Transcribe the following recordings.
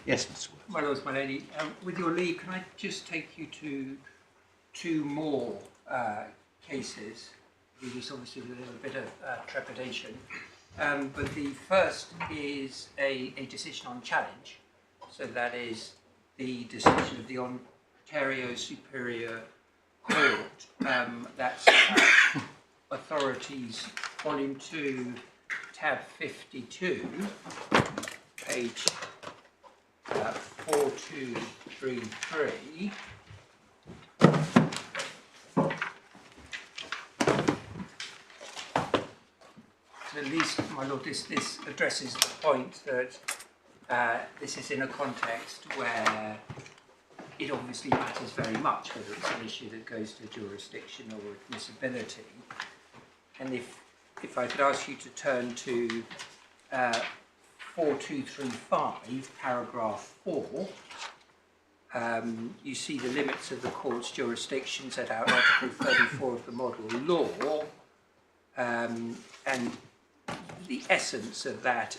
Yes, Mr. Wood. My lords, my lady, with your leave, can I just take you to two more cases? There's obviously a little bit of trepidation. But the first is a decision on challenge. So that is the decision of the Ontario Superior Court. That's Authorities, Volume 2, Tab 52, page 4233. At least, my lord, this addresses the point that this is in a context where it obviously matters very much whether it's an issue that goes to jurisdiction or admissibility. And if I could ask you to turn to 4235, paragraph 4, you see the limits of the court's jurisdiction set out in Article 34 of the Model Law, and the essence of that,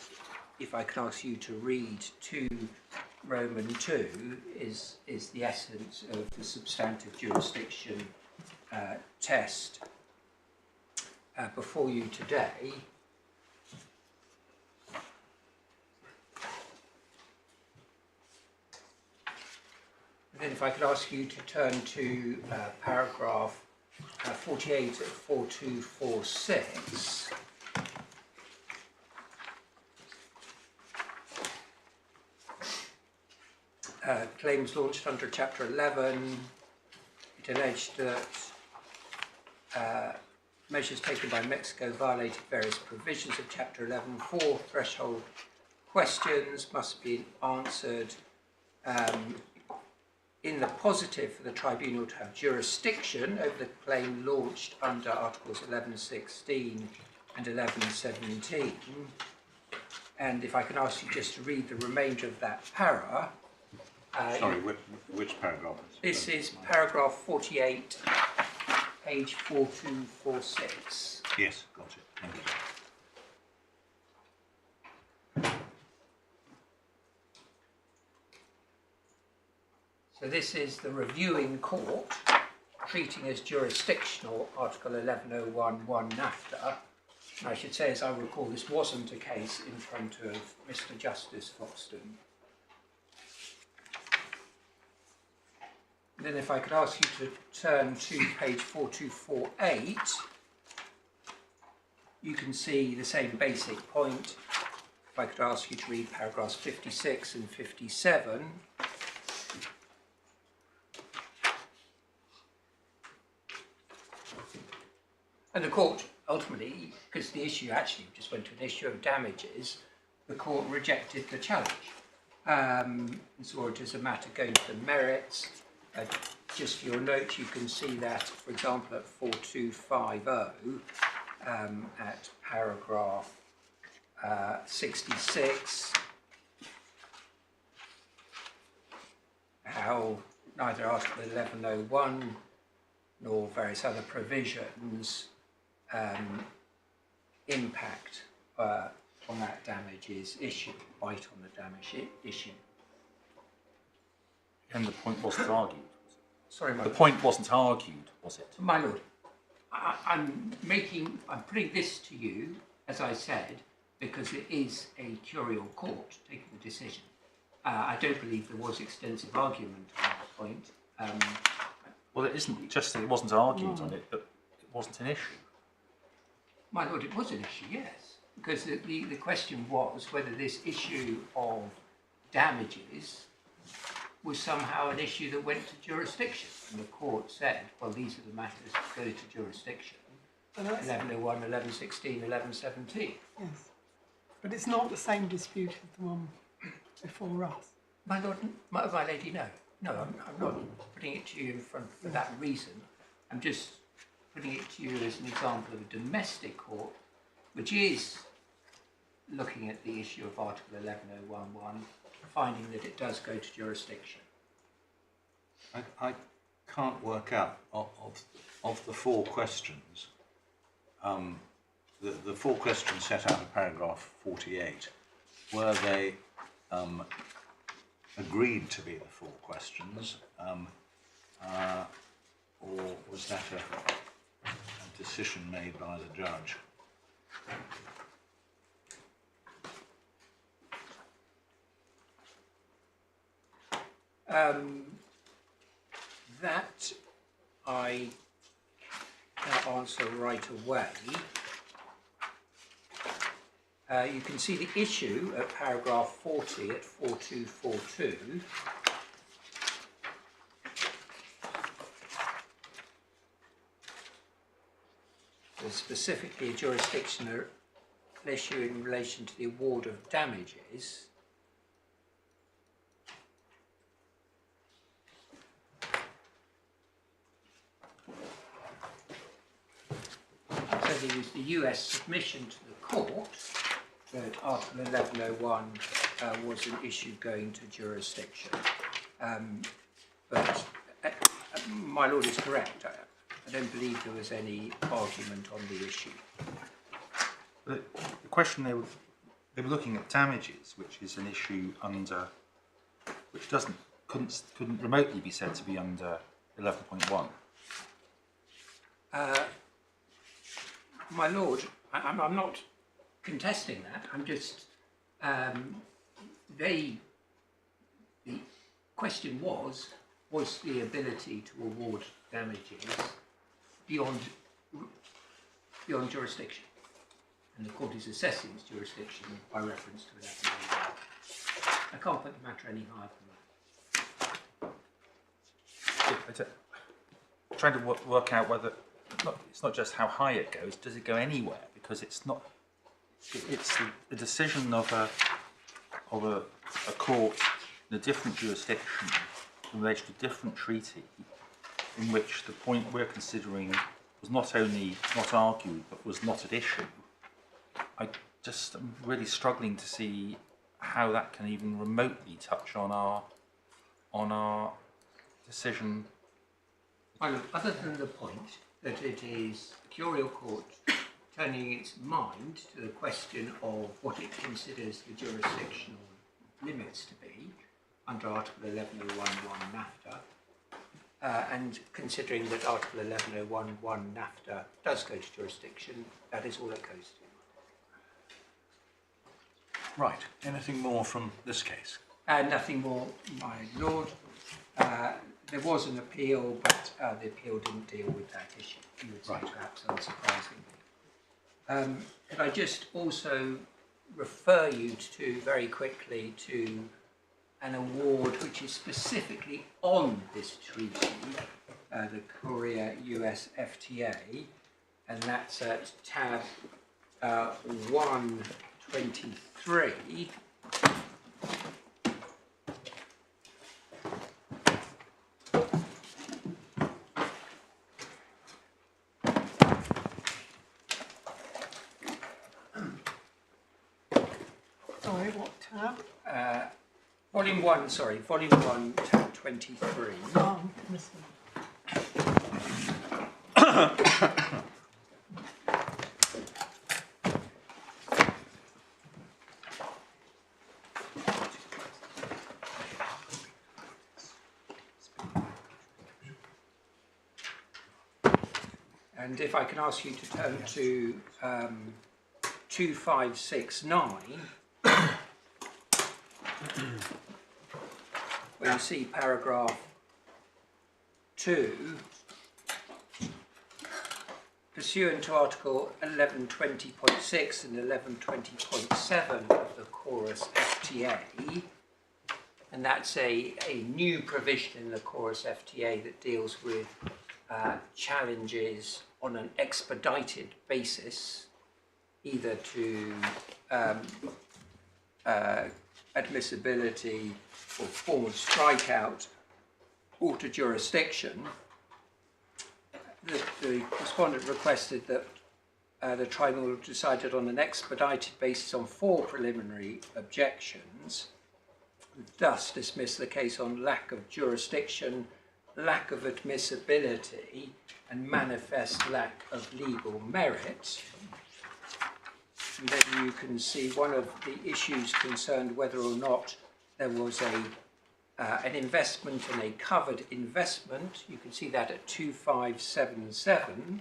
if I can ask you to read to Roman 2, is the essence of the substantive jurisdiction test before you today. And then if I could ask you to turn to paragraph 48 of 4246. Claims launched under Chapter 11. It alleged that measures taken by Mexico violated various provisions of Chapter 11. 4 threshold questions must be answered in the positive for the tribunal to have jurisdiction over the claim launched under Articles 1116 and 1117. And if I can ask you just to read the remainder of that para. Sorry, which paragraph? This is paragraph 48, page 4246. Yes, got it. Thank you. So this is the reviewing court treating as jurisdictional Article 1101(1) NAFTA. And I should say, as I recall, this wasn't a case in front of Mr Justice Foxton. Then if I could ask you to turn to page 4248, you can see the same basic point. If I could ask you to read paragraphs 56 and 57. And the court ultimately, because the issue actually just went to an issue of damages, the court rejected the challenge and saw it as a matter going to the merits. Just for your note, you can see that, for example, at 4250, at paragraph 66, how neither Article 1101 nor various other provisions impact on that damages issue, bite on the damage issue. And the point wasn't argued. Sorry, my The point wasn't argued, was it? My lord, I'm putting this to you, as I said, because it is a curial court taking the decision. I don't believe there was extensive argument on that point. Well, it isn't just that it wasn't argued on it, but it wasn't an issue. My lord, it was an issue, yes, because the question was whether this issue of damages was somehow an issue that went to jurisdiction. And the court said, well, these are the matters that go to jurisdiction. 1101, 1116, 1117. Yes. But it's not the same dispute as the one before us. My lord, my lady, no. No, I'm not putting it to you in front for that reason. I'm just putting it to you as an example of a domestic court, which is looking at the issue of Article 11011, finding that it does go to jurisdiction. I can't work out of the four questions. The four questions set out in paragraph 48, were they agreed to be the 4 questions, or was that a decision made by the judge? That I can answer right away. You can see the issue at paragraph 40 at 4242. There's specifically a jurisdictional issue in relation to the award of damages. So there was the US submission to the court that Article 1101 was an issue going to jurisdiction. But my lord is correct. I don't believe there was any argument on the issue. The question they were looking at damages, which is an issue under, which couldn't remotely be said to be under 11.1. My lord, I'm not contesting that. I'm just the question was the ability to award damages beyond jurisdiction, and the court is assessing its jurisdiction by reference to that. I can't put the matter any higher than that. Trying to work out whether it's not just how high it goes. Does it go anywhere? Because it's not. It's the decision of a court in a different jurisdiction in relation to a different treaty, in which the point we're considering was not only not argued but was not at issue. I'm really struggling to see how that can even remotely touch on our decision. Other than the point that it is a curial court turning its mind to the question of what it considers the jurisdictional limits to be under Article 1101(1) NAFTA, and considering that Article 1101(1) NAFTA does go to jurisdiction, that is all it goes to. Right. Anything more from this case? Nothing more, my lord. There was an appeal, but the appeal didn't deal with that issue. You would say, Right. perhaps unsurprisingly. Could I just also refer you to, very quickly, to an award which is specifically on this treaty, the Korea US FTA, and that's at tab 123. Sorry, what tab? Volume 1, tab 23. Oh, missing. And if I can ask you to turn to 2569, where you see paragraph 2, pursuant to Article 1120.6 and 1120.7 of the Chorus FTA, and that's a new provision in the Chorus FTA that deals with challenges on an expedited basis, either to admissibility or form of strikeout or to jurisdiction. The respondent requested that the tribunal decided on an expedited basis on 4 preliminary objections, thus dismiss the case on lack of jurisdiction, lack of admissibility, and manifest lack of legal merit. And then you can see one of the issues concerned whether or not there was a an investment and a covered investment. You can see that at 2577.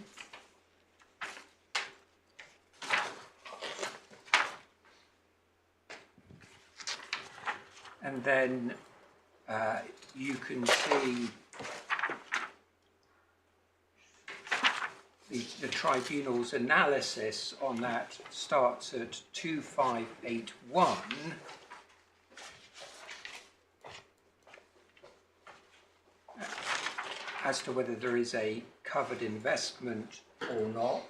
And then you can see the tribunal's analysis on that starts at 2581. As to whether there is a covered investment or not,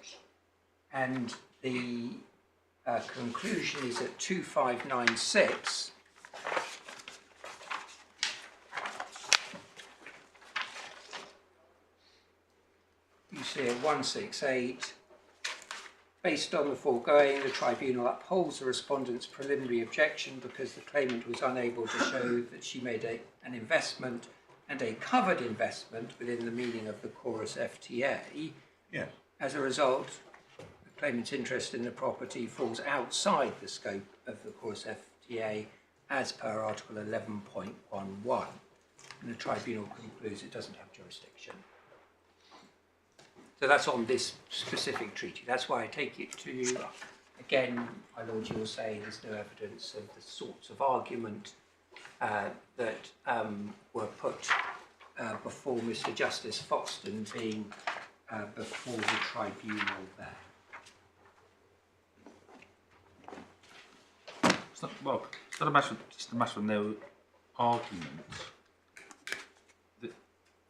and the conclusion is at 2596. You see at 168, based on the foregoing, the tribunal upholds the respondent's preliminary objection because the claimant was unable to show that she made an investment and a covered investment within the meaning of the chorus FTA. Yes. As a result, the claimant's interest in the property falls outside the scope of the chorus FTA as per Article 11.11, and the tribunal concludes it doesn't have jurisdiction. So that's on this specific treaty. That's why I take it to you. Again, my lord, you'll say there's no evidence of the sorts of argument that were put before Mr Justice Foxton being before the tribunal there. It's not, well, it's not a matter, just a matter of no argument.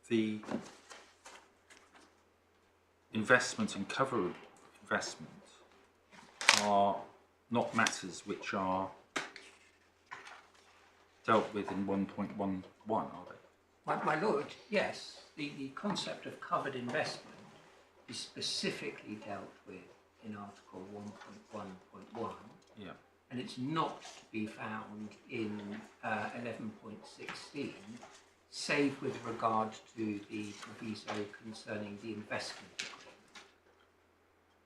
The investment and cover investment are not matters which are dealt with in 1.11, are they? My lord, yes, the concept of covered investment is specifically dealt with in Article 1.1.1. Yeah. And it's not to be found in 11.16, save with regard to the proviso concerning the investment agreement.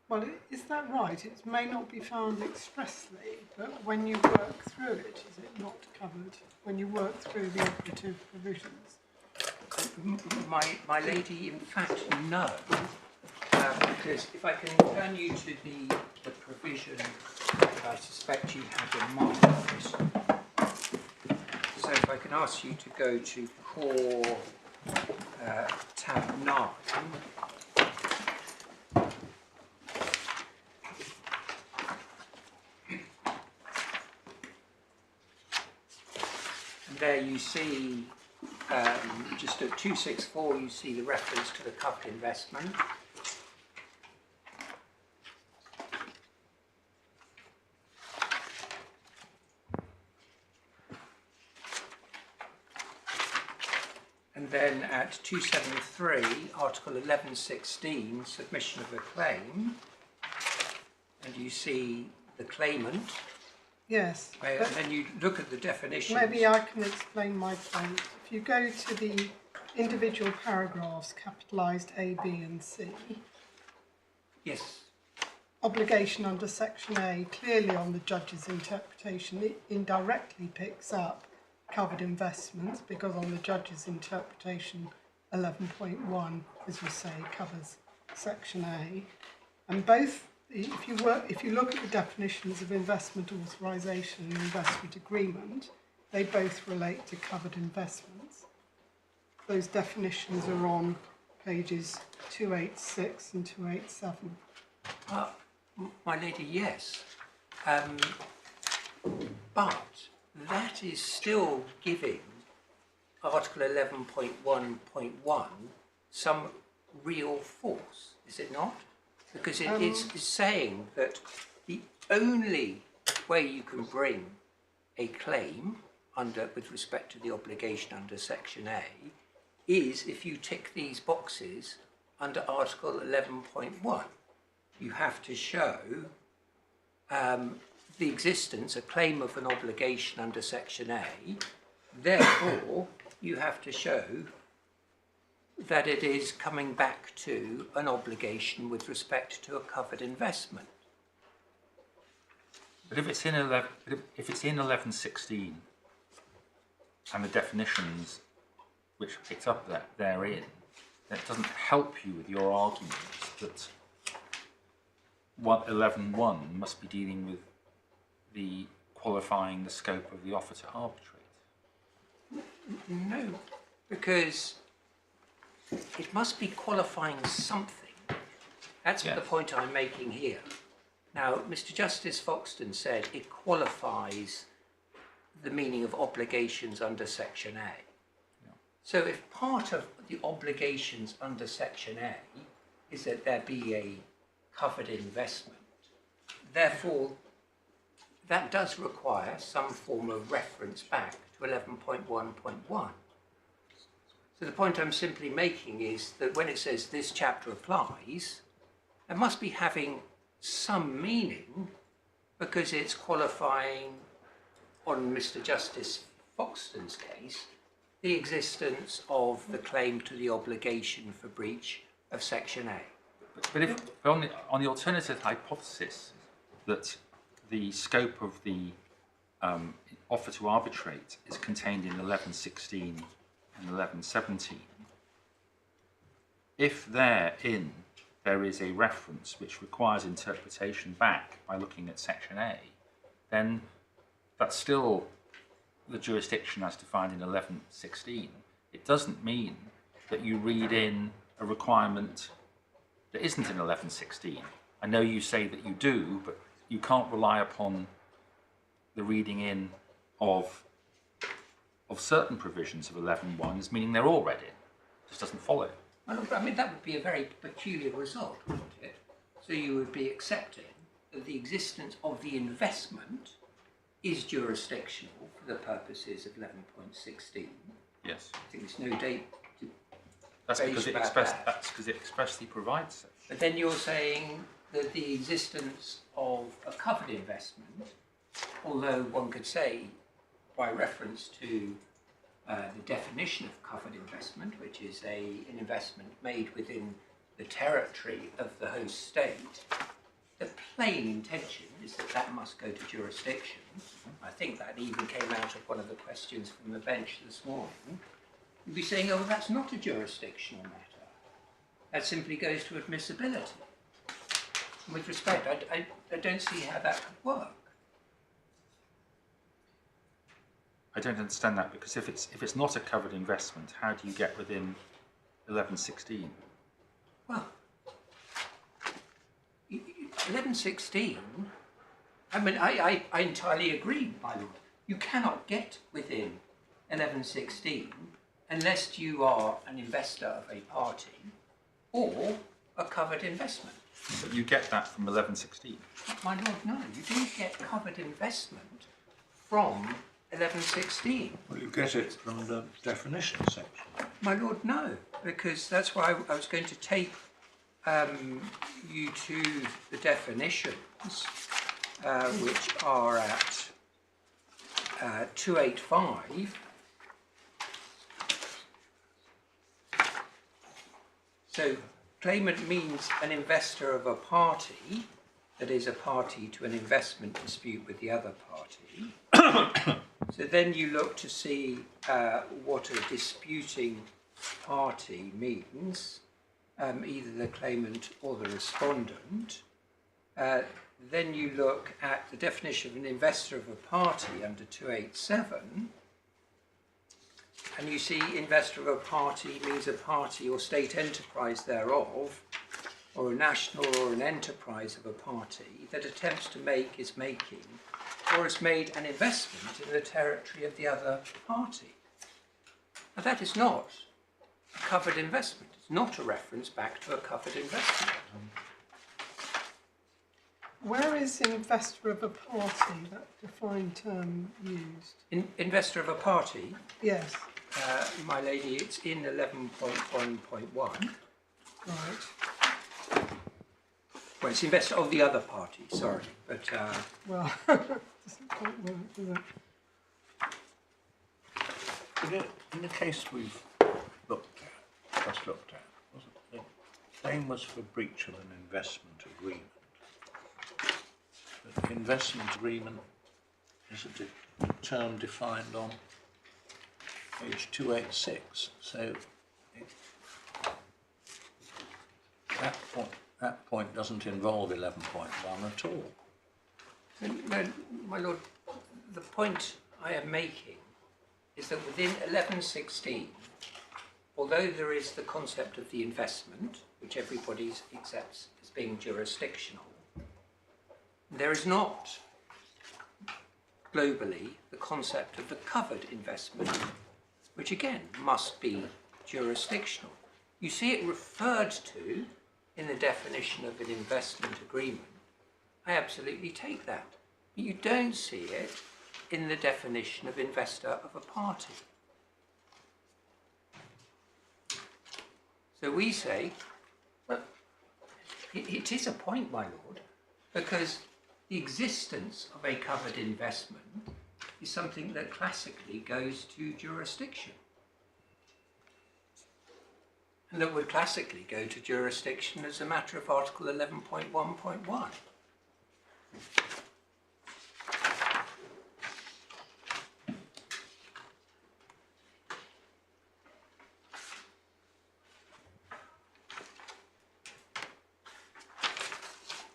Well, is that right? It may not be found expressly, but when you work through it, is it not covered? When you work through the operative provisions? My lady, in fact, no. Because if I can turn you to the provision that I suspect you have in mind. So if I can ask you to go to core tab 9. And there you see, just at 264, you see the reference to the covered investment. And then at 273, Article 11.16, submission of a claim, and you see the claimant. Yes. And then you look at the definitions. Maybe I can explain my point. If you go to the individual paragraphs, capitalised A, B and C. Yes. Obligation under Section A, clearly on the judge's interpretation, it indirectly picks up covered investments because on the judge's interpretation 11.1, as you say, covers Section A. And both, if you look at the definitions of investment authorisation and investment agreement, they both relate to covered investments. Those definitions are on pages 286 and 287. My lady, yes. But that is still giving Article 11.1.1 some real force, is it not? Because it's saying that the only way you can bring a claim with respect to the obligation under Section A is if you tick these boxes under Article 11.1. You have to show the existence, a claim of an obligation under Section A. Therefore, you have to show that it is coming back to an obligation with respect to a covered investment. But if it's in 1116, and the definitions which are picked up therein, that doesn't help you with your argument that 11.1 must be dealing with the qualifying the scope of the offer to arbitrate. No, because it must be qualifying something. That's Yes. the point I'm making here. Now, Mr Justice Foxton said it qualifies the meaning of obligations under Section A. So if part of the obligations under Section A is that there be a covered investment, therefore that does require some form of reference back to 11.1.1. So the point I'm simply making is that when it says this chapter applies, it must be having some meaning because it's qualifying, on Mr Justice Foxton's case, the existence of the claim to the obligation for breach of Section A. But if on the alternative hypothesis that the scope of the offer to arbitrate is contained in 11.16 and 11.17, if therein there is a reference which requires interpretation back by looking at Section A, then that's still the jurisdiction as defined in 11.16. It doesn't mean that you read in a requirement that isn't in 11.16. I know you say that you do, but you can't rely upon the reading in of certain provisions of 11.1 as meaning they're all read in. It just doesn't follow. Well, I mean, that would be a very peculiar result, wouldn't it? So you would be accepting that the existence of the investment is jurisdictional for the purposes of 11.16. Yes. I think there's no date to That's because it expressly provides such. But then you're saying that the existence of a covered investment, although one could say by reference to the definition of covered investment, which is an investment made within the territory of the host state, the plain intention is that that must go to jurisdiction. I think that even came out of one of the questions from the bench this morning. You'd be saying, oh, that's not a jurisdictional matter. That simply goes to admissibility. And with respect, I don't see how that could work. I don't understand that, because if it's not a covered investment, how do you get within 11.16? Well, 11.16, I mean, I entirely agree, my lord. You cannot get within 11.16 unless you are an investor of a party or a covered investment. But you get that from 11.16. My lord, no, you don't get covered investment from 11.16. Well, you get it from the definition section. My lord, no, because that's why I was going to take you to the definitions, which are at 285. So, claimant means an investor of a party that is a party to an investment dispute with the other party. So then you look to see what a disputing party means, either the claimant or the respondent. Then you look at the definition of an investor of a party under 287, and you see investor of a party means a party or state enterprise thereof, or a national or an enterprise of a party that attempts to make, is making, or has made an investment in the territory of the other party. Now that is not a covered investment. It's not a reference back to a covered investment. Where is investor of a party, that defined term used? Investor of a party, Yes, my lady, it's in 11.1.1. right. Well, it's investor of the other party, sorry, but Well, doesn't quite work, does it? In the case we've just looked at, wasn't it? The claim was for breach of an investment agreement. But the investment agreement is a term defined on page 286. So that point doesn't involve 11.1 at all. No, my lord, the point I am making is that within 1116, although there is the concept of the investment, which everybody accepts as being jurisdictional, there is not globally the concept of the covered investment, which again must be jurisdictional. You see it referred to in the definition of an investment agreement. I absolutely take that. But you don't see it in the definition of investor of a party. So we say, well, it is a point, my lord, because the existence of a covered investment is something that classically goes to jurisdiction. And that would classically go to jurisdiction as a matter of Article 11.1.1.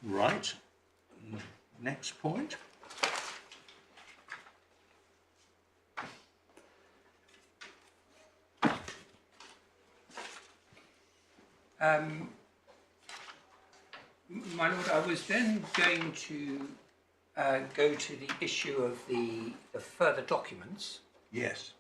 Right. Next point. My lord, I was then going to go to the issue of the further documents. Yes.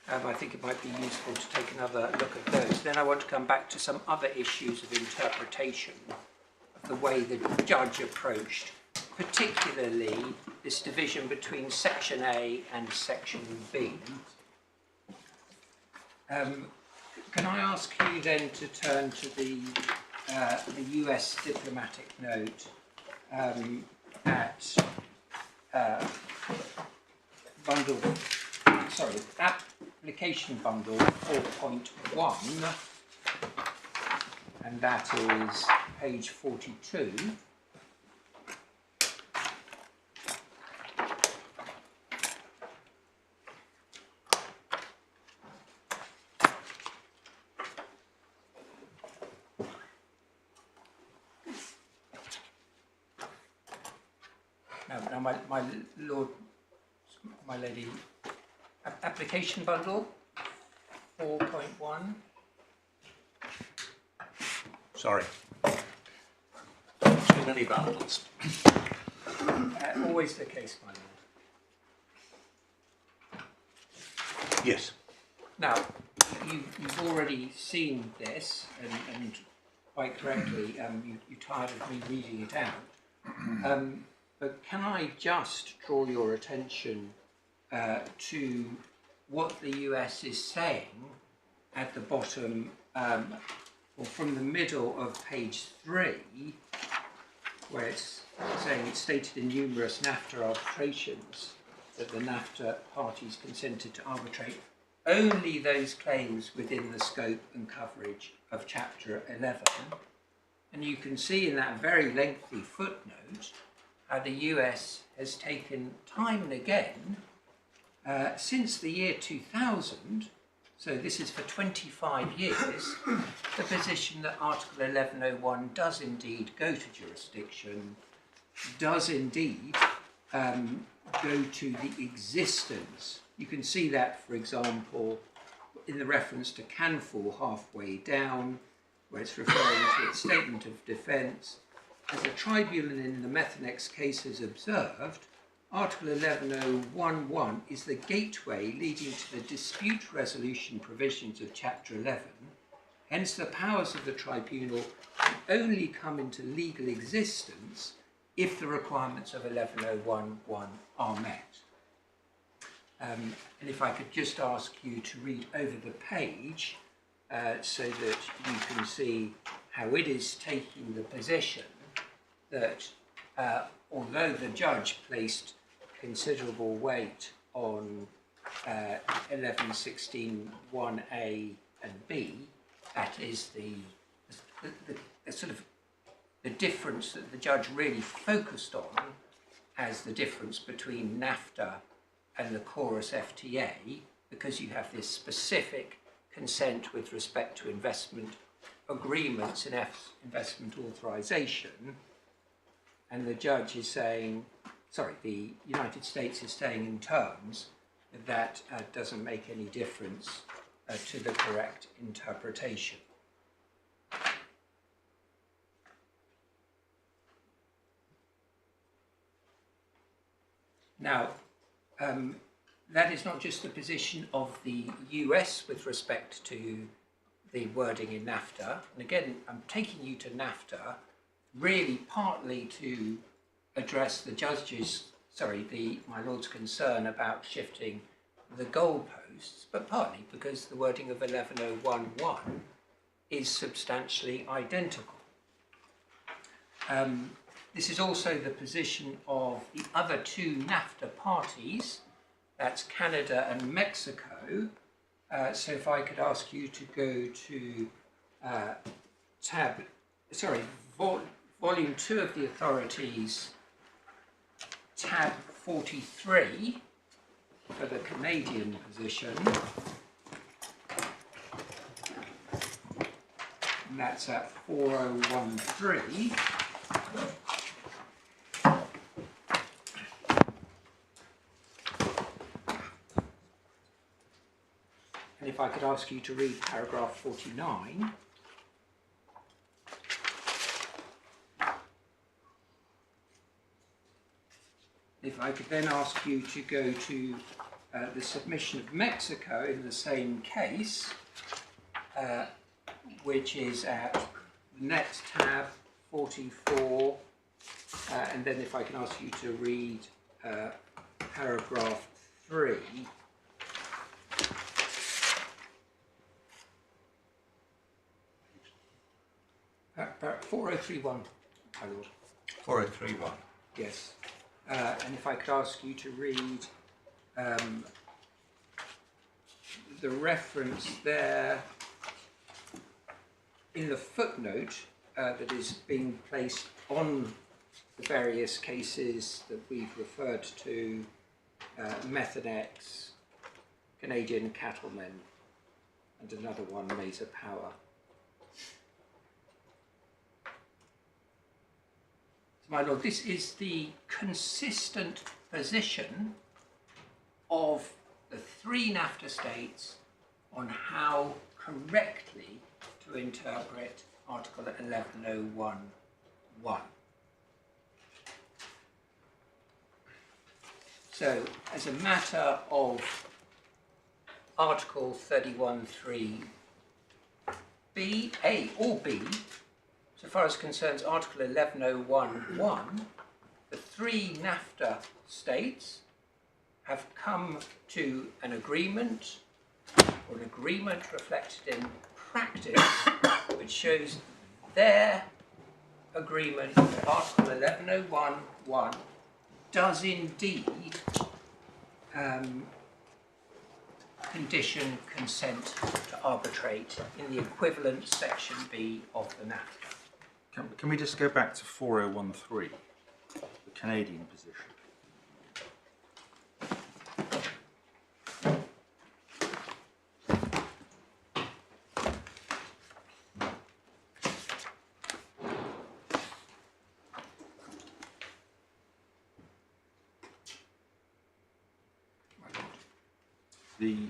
I think it might be useful to take another look at those. Then I want to come back to some other issues of interpretation of the way the judge approached, particularly this division between Section A and Section B. Can I ask you then to turn to the US diplomatic note at application bundle 4.1, and that is page 42. Now, my lord, my lady, application bundle 4.1. Sorry. Too many bundles. Always the case, my lord. Yes. Now, you've already seen this, and quite correctly, you tired of me reading it out. But can I just draw your attention to what the US is saying at the bottom, or from the middle of page 3, where it's saying it's stated in numerous NAFTA arbitrations that the NAFTA parties consented to arbitrate only those claims within the scope and coverage of Chapter 11. And you can see in that very lengthy footnote how the US has taken time and again, since the year 2000, so this is for 25 years, the position that Article 1101 does indeed go to jurisdiction, does indeed go to the existence. You can see that, for example, in the reference to Canfor halfway down, where it's referring to its statement of defence. As a tribunal in the Methanex case has observed, Article 11011 is the gateway leading to the dispute resolution provisions of Chapter 11. Hence, the powers of the tribunal can only come into legal existence if the requirements of 11011 are met. And if I could just ask you to read over the page so that you can see how it is taking the position that although the judge placed considerable weight on 1116(1)(a) and B, that is the sort of the difference that the judge really focused on as the difference between NAFTA and the Chorus FTA, because you have this specific consent with respect to investment agreements and investment authorization, and the judge is saying, sorry, the United States is saying in terms that doesn't make any difference to the correct interpretation. Now, that is not just the position of the US with respect to the wording in NAFTA. And again, I'm taking you to NAFTA really partly to address the judge's, my Lord's concern about shifting the goalposts, but partly because the wording of 11011 is substantially identical. This is also the position of the other two NAFTA parties, that's Canada and Mexico. So if I could ask you to go to volume 2 of the authorities, tab 43 for the Canadian position, and that's at 4013. And if I could ask you to read paragraph 49. If I could then ask you to go to the submission of Mexico in the same case, which is at the next tab 44, and then if I can ask you to read paragraph 3. Paragraph 4031, my lord. 4031. Yes. And if I could ask you to read the reference there in the footnote that is being placed on the various cases that we've referred to, Methanex, Canadian Cattlemen, and another one, Mesa Power. My lord, this is the consistent position of the three NAFTA states on how correctly to interpret Article 11011. So, as a matter of Article 31.3b, A or B, so far as concerns Article 11011, the three NAFTA states have come to an agreement, or an agreement reflected in practice, which shows their agreement with Article 11011 does indeed condition consent to arbitrate in the equivalent Section B of the NAFTA. Can we just go back to 4013, the Canadian position? The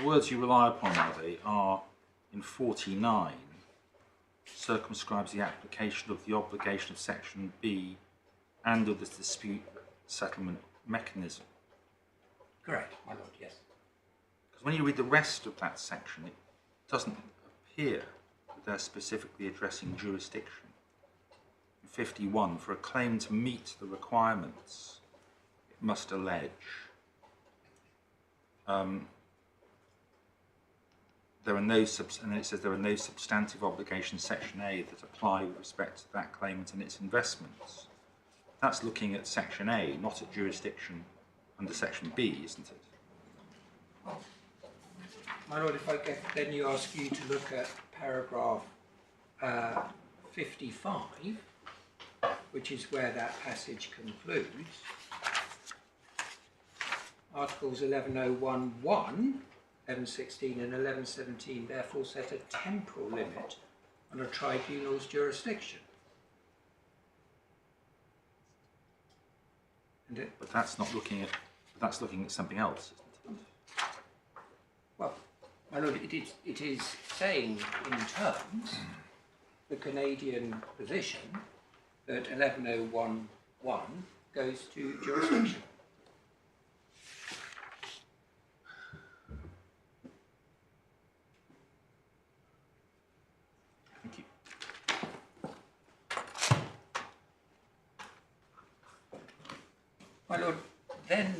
words you rely upon, are in 49, circumscribes the application of the obligation of Section B and of the dispute settlement mechanism. Correct, my lord, yes. Because when you read the rest of that section, it doesn't appear that they're specifically addressing jurisdiction. In 51, for a claim to meet the requirements, it must allege there are no and then it says there are no substantive obligations, Section A, that apply with respect to that claimant and its investments. That's looking at Section A, not at jurisdiction under Section B, isn't it? Well, my lord, if I could then you ask you to look at paragraph 55. which is where that passage concludes, Articles 1101.1, 1116 and 1117 therefore set a temporal limit on a tribunal's jurisdiction. And But that's not looking at, that's looking at something else, isn't it? well, my lord, it is saying in terms the Canadian position that 1101.1 goes to jurisdiction. Thank you. My lord, then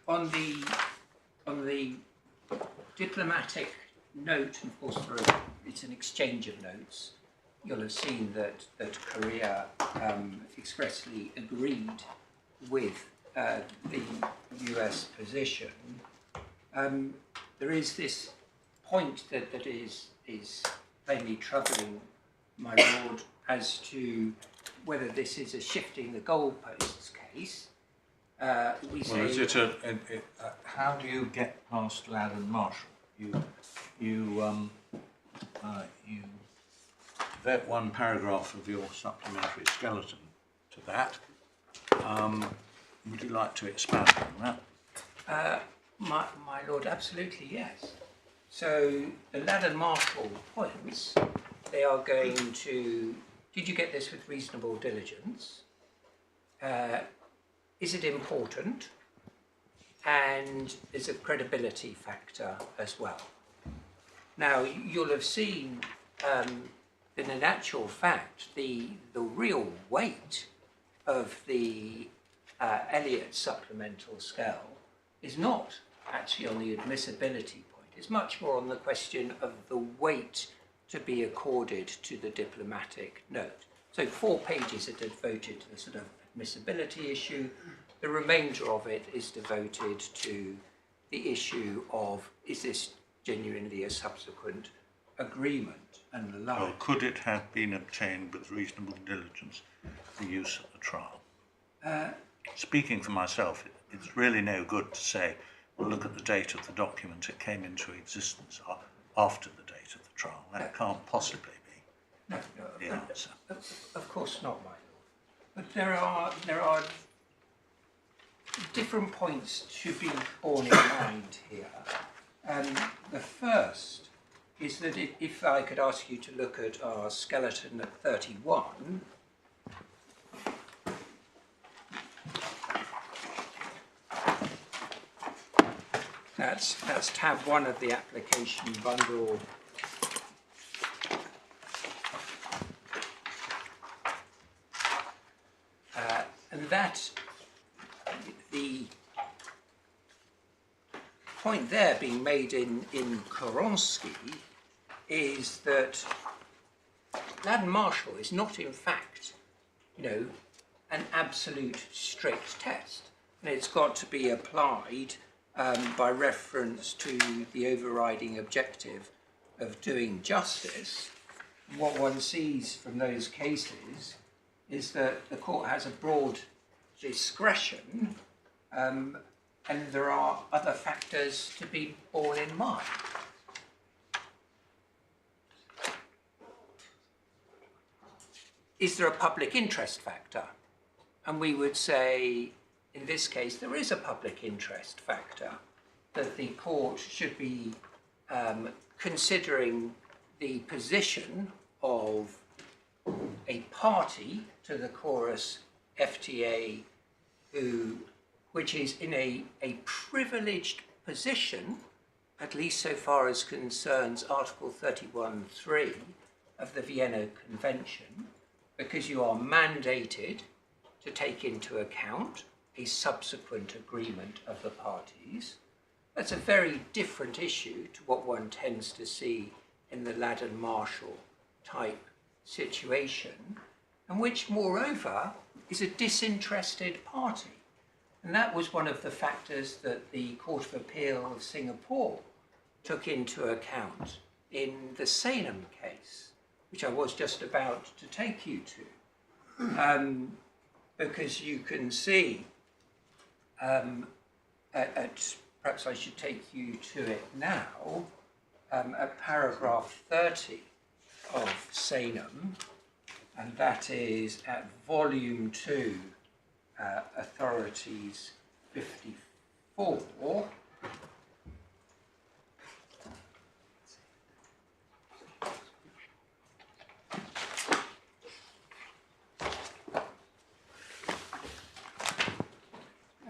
on the diplomatic note, and of course it's an exchange of notes, you'll have seen that Korea expressly agreed with the US position. There is this point that is plainly troubling my lord as to whether this is a shifting the goalposts case. We say, Well, is it how do you get past Ladd and Marshall? You vet one paragraph of your supplementary skeleton to that. Would you like to expand on that? my lord, absolutely yes. So the Ladd and Marshall points, they are going to, did you get this with reasonable diligence? Is it important? And there's a credibility factor as well. Now, you'll have seen in an actual fact, the real weight of the Elliott supplemental scale is not actually on the admissibility point. It's much more on the question of the weight to be accorded to the diplomatic note. So 4 pages are devoted to the sort of admissibility issue. The remainder of it is devoted to the issue of, is this genuinely a subsequent agreement and the like. Well, could it have been obtained with reasonable diligence for use at the trial? Speaking for myself, it's really no good to say, well, look at the date of the document, it came into existence after the date of the trial. That can't possibly be the answer. Of course not, my lord. But there are different points to be borne in mind here. The first is that if I could ask you to look at our skeleton at 31, that's tab 1 of the application bundle. And that, the point there being made in Koronsky is that Ladd and Marshall is not in fact, an absolute strict test. And it's got to be applied by reference to the overriding objective of doing justice. What one sees from those cases is that the court has a broad discretion and there are other factors to be borne in mind. Is there a public interest factor? And we would say, in this case, there is a public interest factor, that the court should be considering the position of a party to the chorus FTA which is in a privileged position, at least so far as concerns Article 31.3 of the Vienna Convention, because you are mandated to take into account a subsequent agreement of the parties. That's a very different issue to what one tends to see in the Ladd and Marshall type situation, and which, moreover, is a disinterested party. And that was one of the factors that the Court of Appeal of Singapore took into account in the Salem case, which I was just about to take you to. because you can see, perhaps I should take you to it now, at paragraph 30 of Sanum, and that is at volume 2, authorities 54.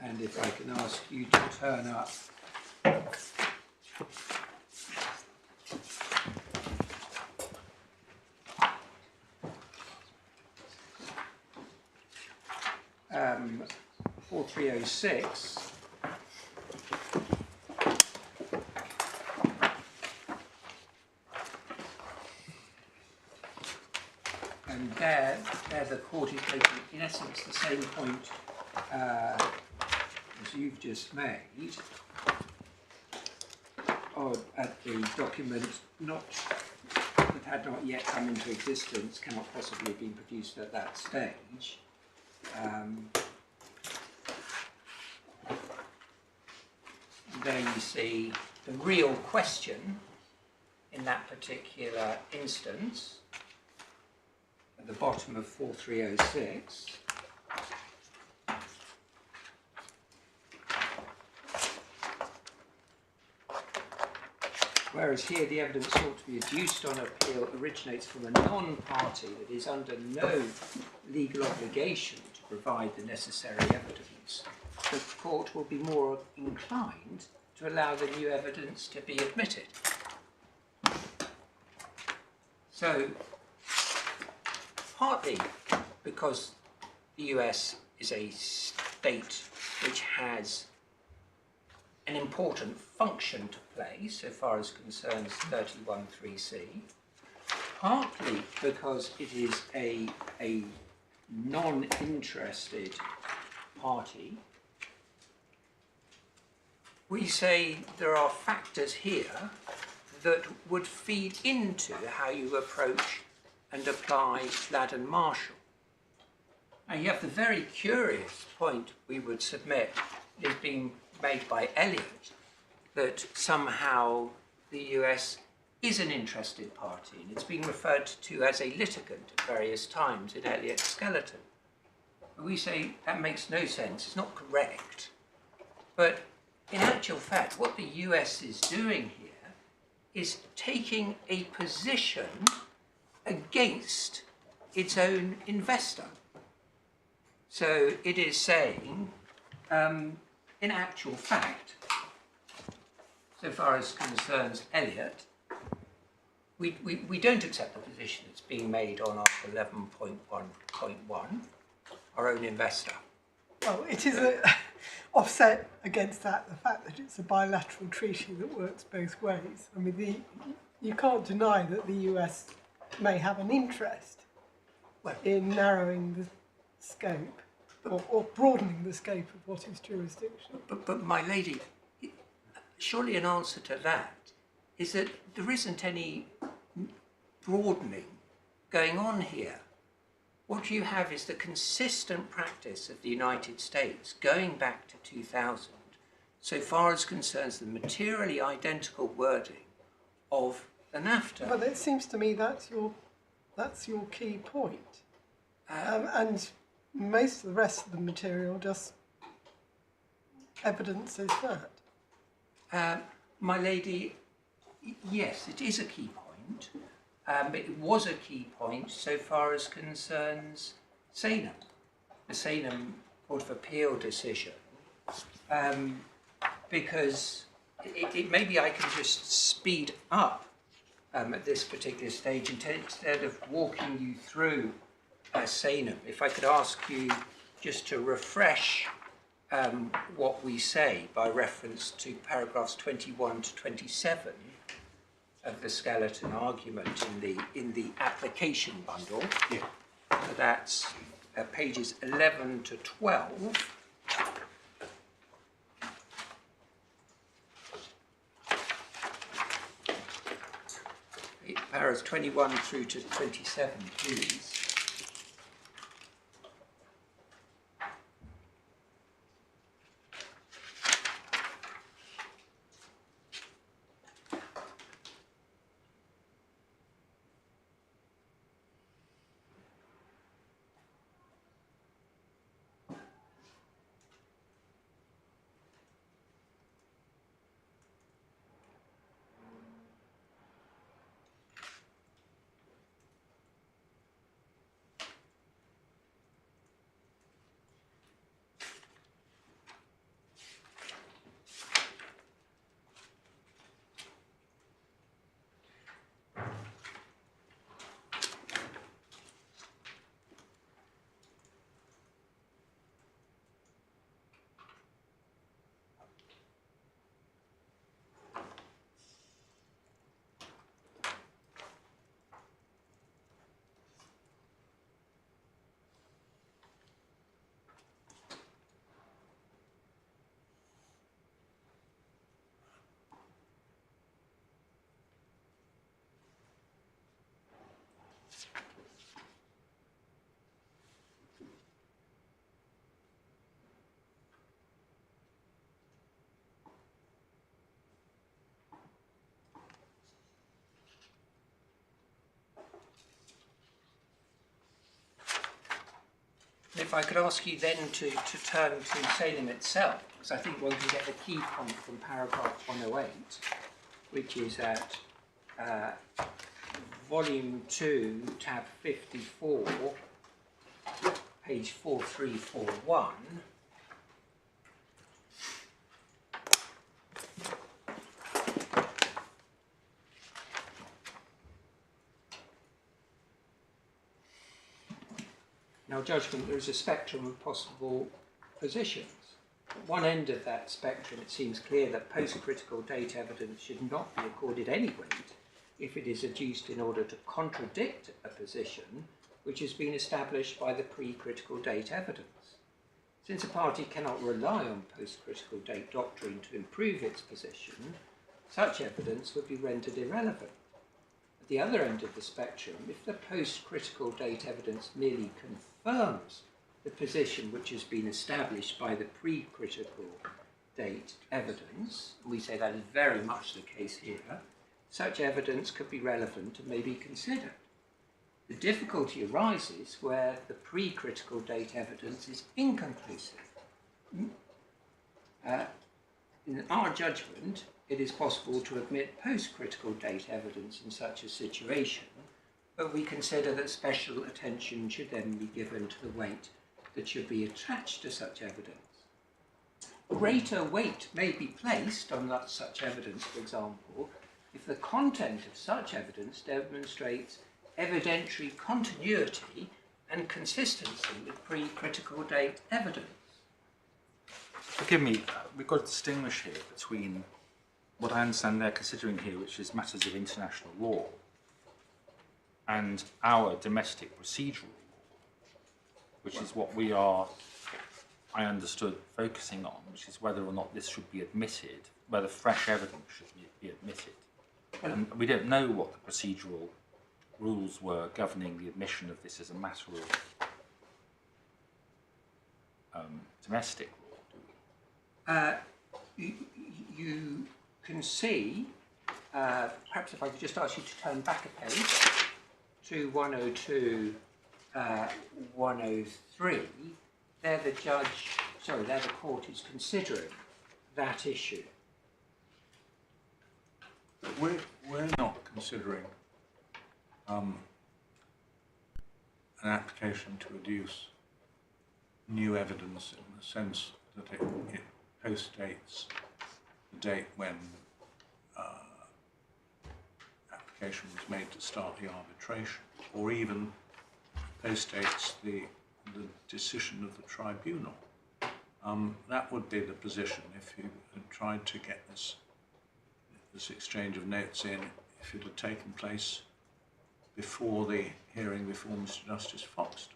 And if I can ask you to turn up um, 4306, and there the court is making, in essence, the same point as you've just made, at the document that had not yet come into existence, cannot possibly have been produced at that stage. There you see the real question in that particular instance at the bottom of 4306. Whereas here the evidence sought to be adduced on appeal originates from a non-party that is under no legal obligation to provide the necessary evidence, the court will be more inclined to allow the new evidence to be admitted. So, partly because the US is a state which has an important function to play so far as concerns 31(3)(c), partly because it is a non-interested party, we say there are factors here that would feed into how you approach and apply Ladd-Marshall. Now you have the very curious point we would submit is being made by Elliott, that somehow the US is an interested party, and it's been referred to as a litigant at various times in Elliott's skeleton. We say that makes no sense, it's not correct. But in actual fact, what the US is doing here is taking a position against its own investor. So it is saying, in actual fact, so far as concerns Elliott, we don't accept the position that's being made on Article 11.1.1, our own investor. Well, it is offset against that the fact that it's a bilateral treaty that works both ways. I mean, you can't deny that the US may have an interest in narrowing the scope or broadening the scope of what is jurisdiction. But my lady, surely an answer to that is that there isn't any broadening going on here. What you have is the consistent practice of the United States going back to 2000, so far as concerns the materially identical wording of the NAFTA. But it seems to me that's your key point. And most of the rest of the material just evidences that. My lady, yes, it is a key point. It was a key point so far as concerns Sanum, the Sanum Court of Appeal decision, because maybe I can just speed up at this particular stage instead of walking you through Sanum. If I could ask you just to refresh what we say by reference to paragraphs 21 to 27 of the skeleton argument in the application bundle. Yeah. That's pages 11 to 12. Paragraphs 21 through to 27, please. I could ask you then to turn to Salem itself, because I think one can get the key point from paragraph 108, which is at volume 2, tab 54, page 4341. Now, judgment, there is a spectrum of possible positions. At one end of that spectrum, it seems clear that post-critical date evidence should not be accorded any weight if it is adduced in order to contradict a position which has been established by the pre-critical date evidence. Since a party cannot rely on post-critical date doctrine to improve its position, such evidence would be rendered irrelevant. At the other end of the spectrum, if the post-critical date evidence merely confirms the position which has been established by the pre-critical date evidence, and we say that is very much the case here, such evidence could be relevant and may be considered. The difficulty arises where the pre-critical date evidence is inconclusive. In our judgment, it is possible to admit post-critical date evidence in such a situation, but we consider that special attention should then be given to the weight that should be attached to such evidence. Greater weight may be placed on such evidence, for example, if the content of such evidence demonstrates evidentiary continuity and consistency with pre-critical date evidence. Forgive me, we've got to distinguish here between what I understand they're considering here, which is matters of international law, and our domestic procedural law, which is what we are, I understood, focusing on, which is whether or not this should be admitted, whether fresh evidence should be admitted. And we don't know what the procedural rules were governing the admission of this as a matter of domestic law, do we? You can see, perhaps if I could just ask you to turn back a page to 102, 103, there the court is considering that issue. We're not considering an application to adduce new evidence in the sense that it postdates the date when application was made to start the arbitration, or even postdates the decision of the tribunal. That would be the position if you had tried to get this exchange of notes in, if it had taken place before the hearing before Mr Justice Foxton.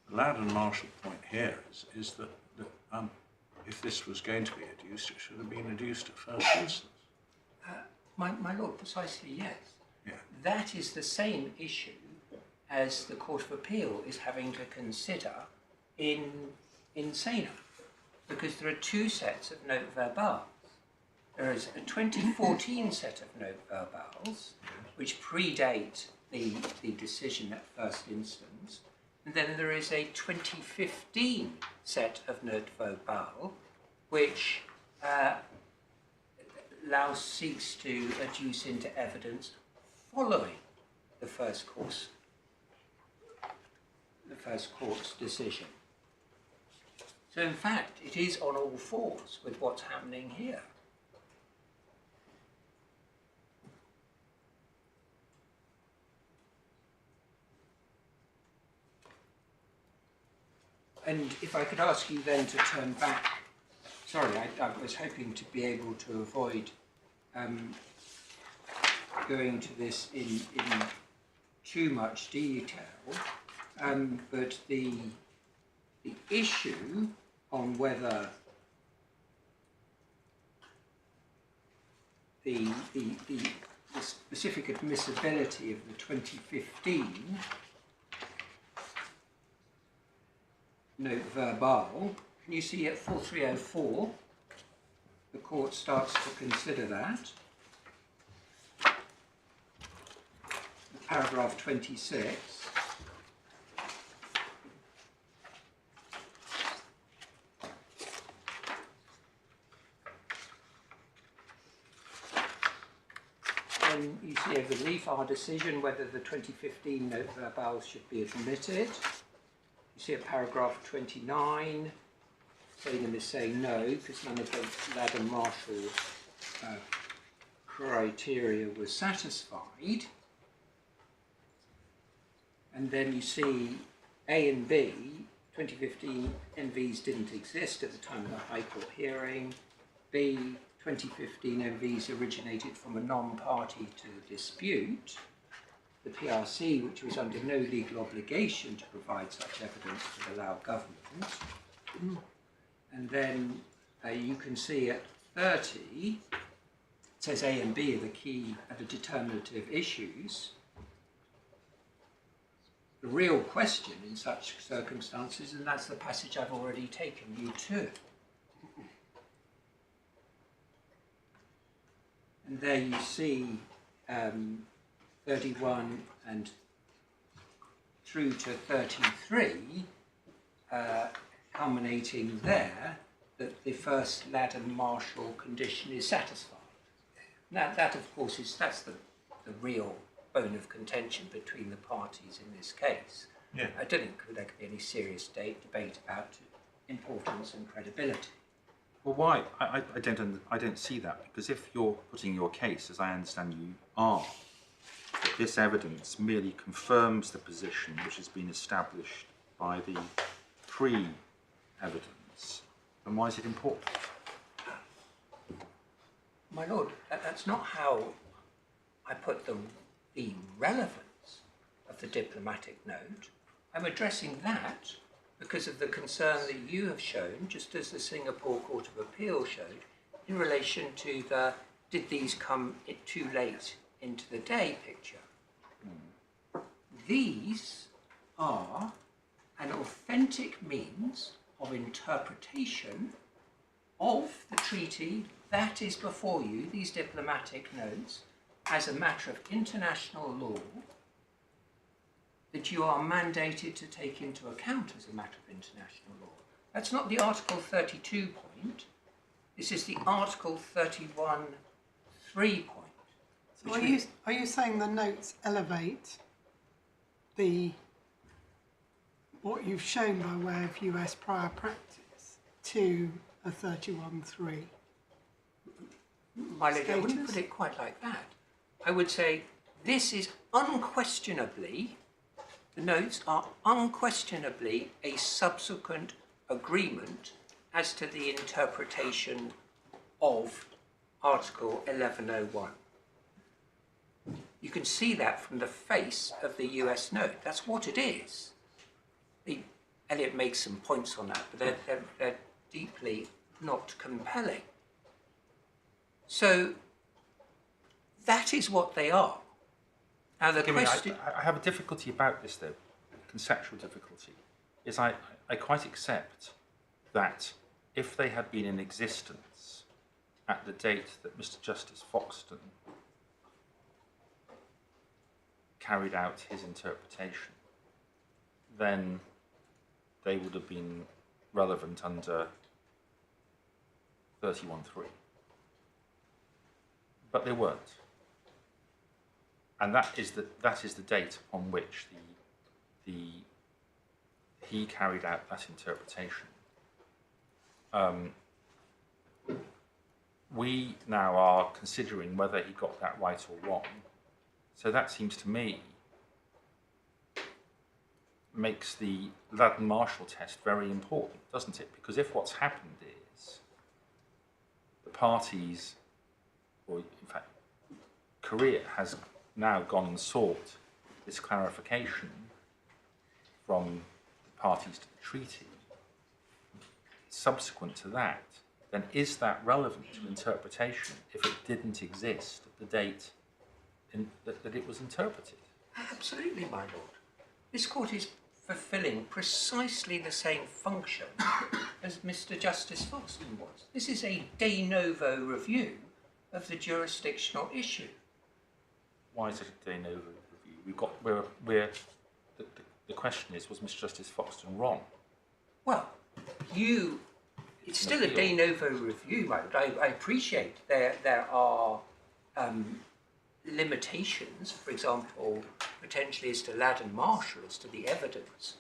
The Loudon Marshall point here is that if this was going to be adduced, it should have been adduced at first instance. My Lord, precisely yes. Yeah. That is the same issue as the Court of Appeal is having to consider in Salem, because there are two sets of note verbals. There is a 2014 set of note verbals, which predate the decision at first instance, and then there is a 2015 set of note verbal, which seeks to adduce into evidence following the first court's decision. So in fact, it is on all fours with what's happening here. And if I could ask you then to turn back, sorry, I was hoping to be able to avoid going to this in too much detail, but the issue on whether the specific admissibility of the 2015 note verbal, can you see at 4304, the court starts to consider that. Paragraph 26. then you see over relief our decision whether the 2015 note verbals should be admitted. You see at paragraph 29, Salem is saying no, because none of the Ladd and Marshall criteria was satisfied. And then you see A and B, 2015 NVs didn't exist at the time of the High Court hearing. B, 2015 NVs originated from a non-party to the dispute. The PRC, which was under no legal obligation to provide such evidence, would allow government. And then you can see at 30, it says A and B are the key, are the determinative issues. The real question in such circumstances, and that's the passage I've already taken you to. And there you see 31 and through to 33, culminating there, that the first Ladd and Marshall condition is satisfied. Now, that of course that's the real bone of contention between the parties in this case. Yeah. I don't think there could be any serious debate about importance and credibility. Well, why? I don't see that, because if you're putting your case, as I understand you are, that this evidence merely confirms the position which has been established by the pre-evidence, then why is it important? My lord, that's not how I put the relevance of the diplomatic note. I'm addressing that because of the concern that you have shown, just as the Singapore Court of Appeal showed, in relation to the did these come too late into the day picture. These are an authentic means of interpretation of the treaty that is before you, these diplomatic notes, as a matter of international law that you are mandated to take into account as a matter of international law. That's not the Article 32 point. This is the Article 31.3 point. So are you saying the notes elevate what you've shown by way of US prior practice to a 31.3? My lady, I wouldn't put it quite like that. I would say this is unquestionably, the notes are unquestionably a subsequent agreement as to the interpretation of Article 1101. You can see that from the face of the US note. That's what it is. Elliott makes some points on that, but they're deeply not compelling. So that is what they are. Now the question... I have a difficulty about this, though, conceptual difficulty, is I quite accept that if they had been in existence at the date that Mr Justice Foxton carried out his interpretation, then they would have been relevant under 31.3. But they weren't. And that is the date upon which he carried out that interpretation. We now are considering whether he got that right or wrong. So that seems to me makes the Ladd and Marshall test very important, doesn't it? Because if what's happened is the parties, or in fact, Korea has now gone and sought this clarification from the parties to the treaty, subsequent to that, then is that relevant to interpretation if it didn't exist at the date that it was interpreted? Absolutely, my lord. This court is fulfilling precisely the same function as Mr Justice Foxton was. This is a de novo review of the jurisdictional issue. Why is it a de novo review? The question is, was Mr Justice Foxton wrong? Well, it's still a de novo review, my lord. I appreciate there are limitations, for example, potentially as to Ladd and Marshall, as to the evidence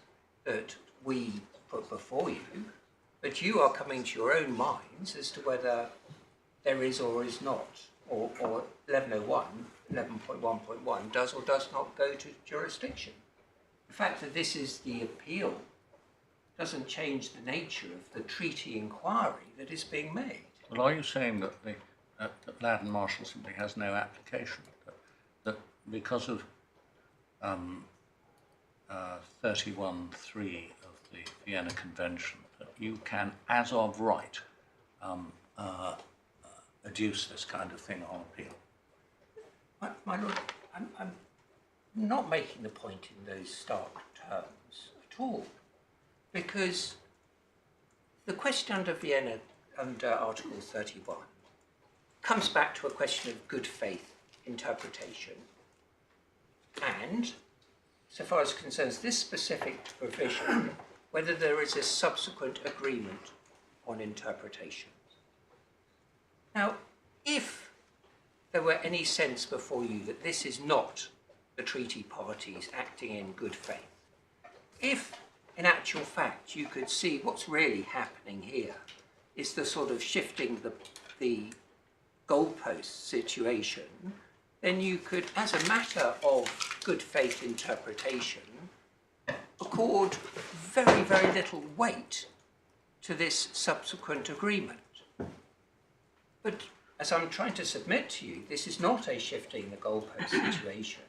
that we put before you, but you are coming to your own minds as to whether there is or is not, or 1101, 11.1.1 does or does not go to jurisdiction. The fact that this is the appeal doesn't change the nature of the treaty inquiry that is being made. Well, are you saying that that Ladd and Marshall simply has no application? That because of 31.3 of the Vienna Convention, that you can, as of right, adduce this kind of thing on appeal? My Lord, I'm not making the point in those stark terms at all, because the question under Vienna, under Article 31, comes back to a question of good faith interpretation, and, so far as concerns this specific provision, whether there is a subsequent agreement on interpretations. Now, if there were any sense before you that this is not the treaty parties acting in good faith, if in actual fact you could see what's really happening here is the sort of shifting the goalpost situation, then you could, as a matter of good faith interpretation, accord very, very little weight to this subsequent agreement. But as I'm trying to submit to you, this is not a shifting the goalpost situation.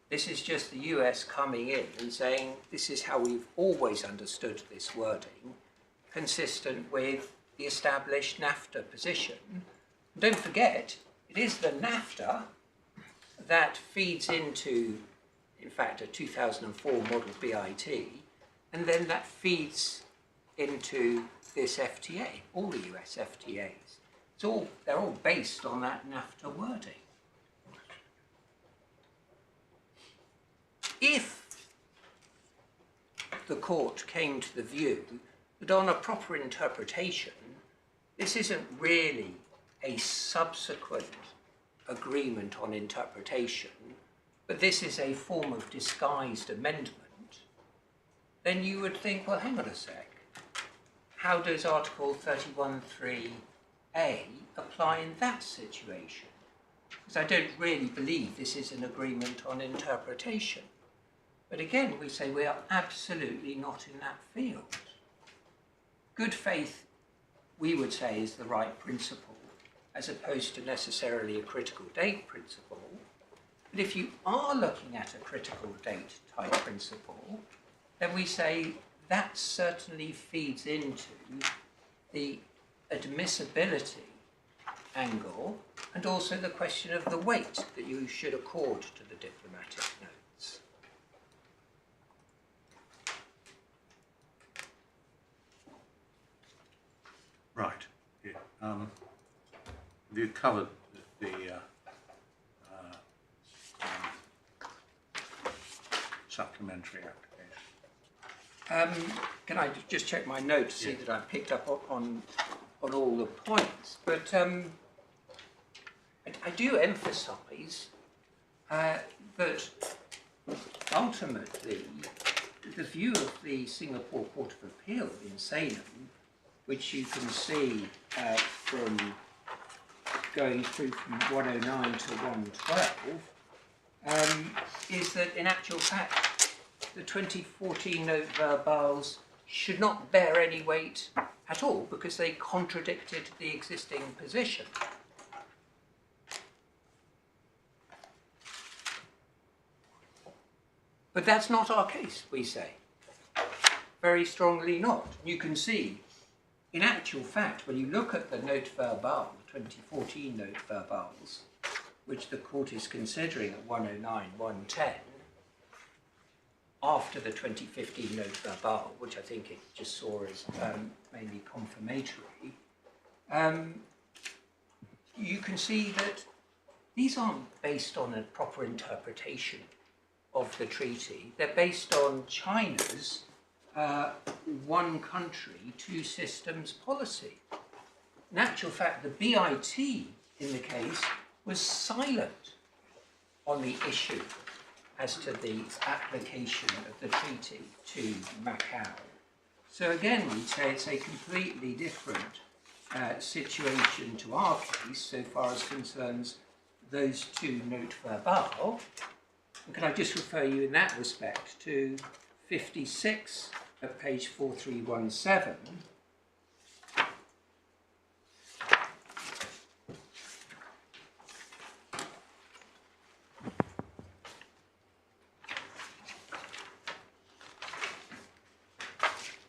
This is just the US coming in and saying, this is how we've always understood this wording, consistent with the established NAFTA position. And don't forget, it is the NAFTA that feeds into, in fact, a 2004 model BIT, and then that feeds into this FTA, all the US FTAs. They're all based on that NAFTA wording. If the court came to the view that on a proper interpretation, this isn't really a subsequent agreement on interpretation, but this is a form of disguised amendment, then you would think, well, hang on a sec, how does Article 31.3a apply in that situation? Because I don't really believe this is an agreement on interpretation. But again, we say we are absolutely not in that field. Good faith, we would say, is the right principle, as opposed to necessarily a critical date principle. But if you are looking at a critical date type principle, then we say that certainly feeds into the admissibility angle, and also the question of the weight that you should accord to the diplomatic notes. Right. Yeah. You covered the supplementary application. Can I just check my notes to see that I picked up on all the points? But I do emphasise that ultimately the view of the Singapore Court of Appeal in Salem, which you can see from going through from 109 to 112, is that in actual fact the 2014 note verbals should not bear any weight at all because they contradicted the existing position. But that's not our case, we say. Very strongly not. You can see, in actual fact, when you look at the note verbal, the 2014 note verbals, which the court is considering at 109, 110, after the 2015 note verbal, which I think it just saw as mainly confirmatory, you can see that these aren't based on a proper interpretation of the treaty. They're based on China's one country, two systems policy. In actual fact, the BIT in the case was silent on the issue as to the application of the treaty to Macau. So again, we'd say it's a completely different situation to our case so far as concerns those two note verbal. And can I just refer you in that respect to 56 at page 4317.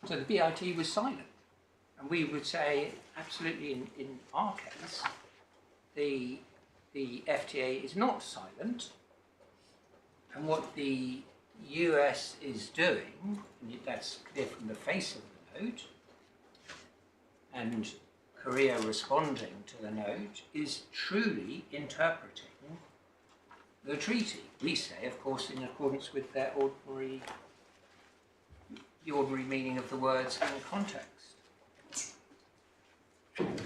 So the BIT was silent, and we would say absolutely in our case the FTA is not silent, and what the US is doing, and that's clear from the face of the note, and Korea responding to the note, is truly interpreting the treaty. We say, of course, in accordance with their the ordinary meaning of the words in context. And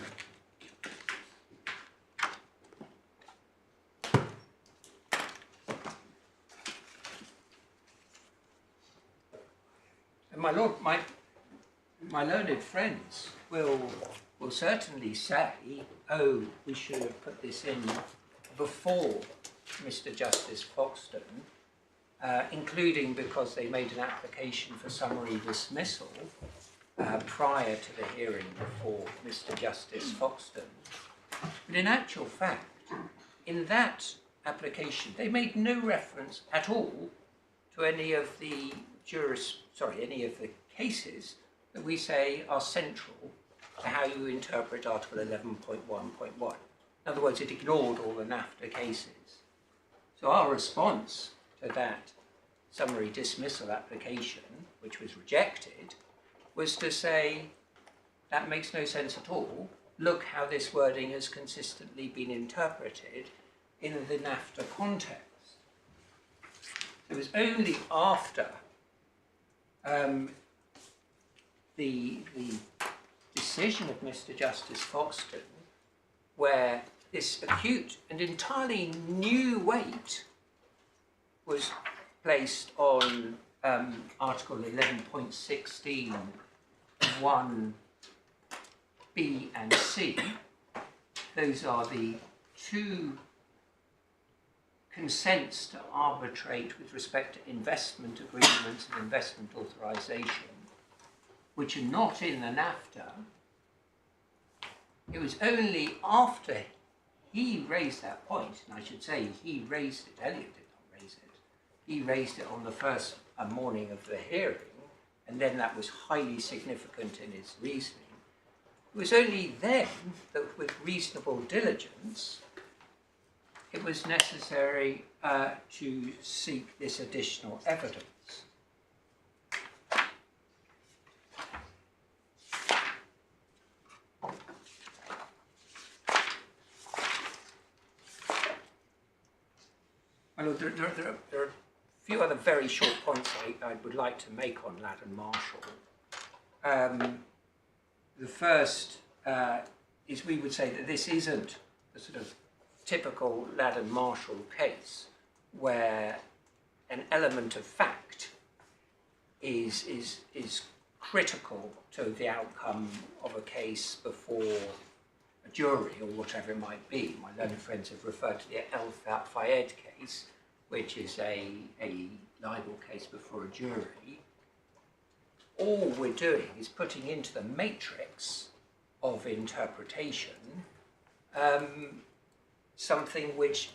my lord, my learned friends will certainly say, oh, we should have put this in before Mr Justice Foxton, including because they made an application for summary dismissal prior to the hearing before Mr Justice Foxton. But in actual fact, in that application, they made no reference at all to any of the cases that we say are central to how you interpret Article 11.1.1. In other words, it ignored all the NAFTA cases. So our response to that summary dismissal application, which was rejected, was to say, that makes no sense at all. Look how this wording has consistently been interpreted in the NAFTA context. It was only after the decision of Mr Justice Foxton where this acute and entirely new weight was placed on Article 11.16, 1B and C. Those are the two consents to arbitrate with respect to investment agreements and investment authorization, which are not in the NAFTA. It was only after he raised that point, and I should say he raised it, Elliott did not raise it, he raised it on the first morning of the hearing, and then that was highly significant in his reasoning. It was only then that with reasonable diligence it was necessary to seek this additional evidence. Well, there are a few other very short points I would like to make on Ladd and Marshall. The first is we would say that this isn't a sort of typical Ladd and Marshall case where an element of fact is critical to the outcome of a case before a jury or whatever it might be. My learned friends have referred to the El-Fayed case, which is a libel case before a jury. All we're doing is putting into the matrix of interpretation something which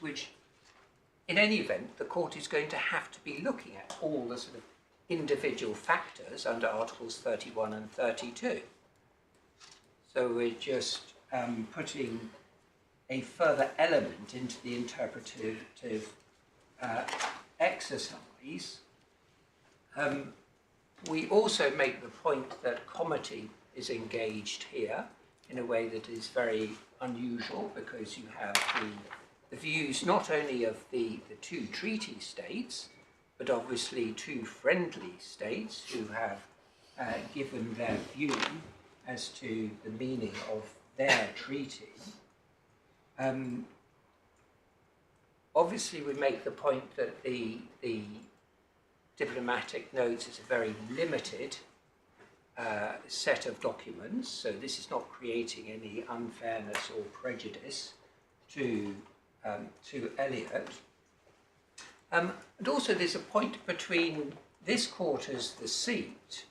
in any event the court is going to have to be looking at all the sort of individual factors under Articles 31 and 32. So we're just putting a further element into the interpretative exercise. We also make the point that comity is engaged here in a way that is very unusual, because you have the views not only of the two treaty states, but obviously two friendly states who have given their view as to the meaning of their treaty. obviously we make the point that the diplomatic notes is a very limited set of documents, so this is not creating any unfairness or prejudice to Elliott. And also there's a point between this court as the seat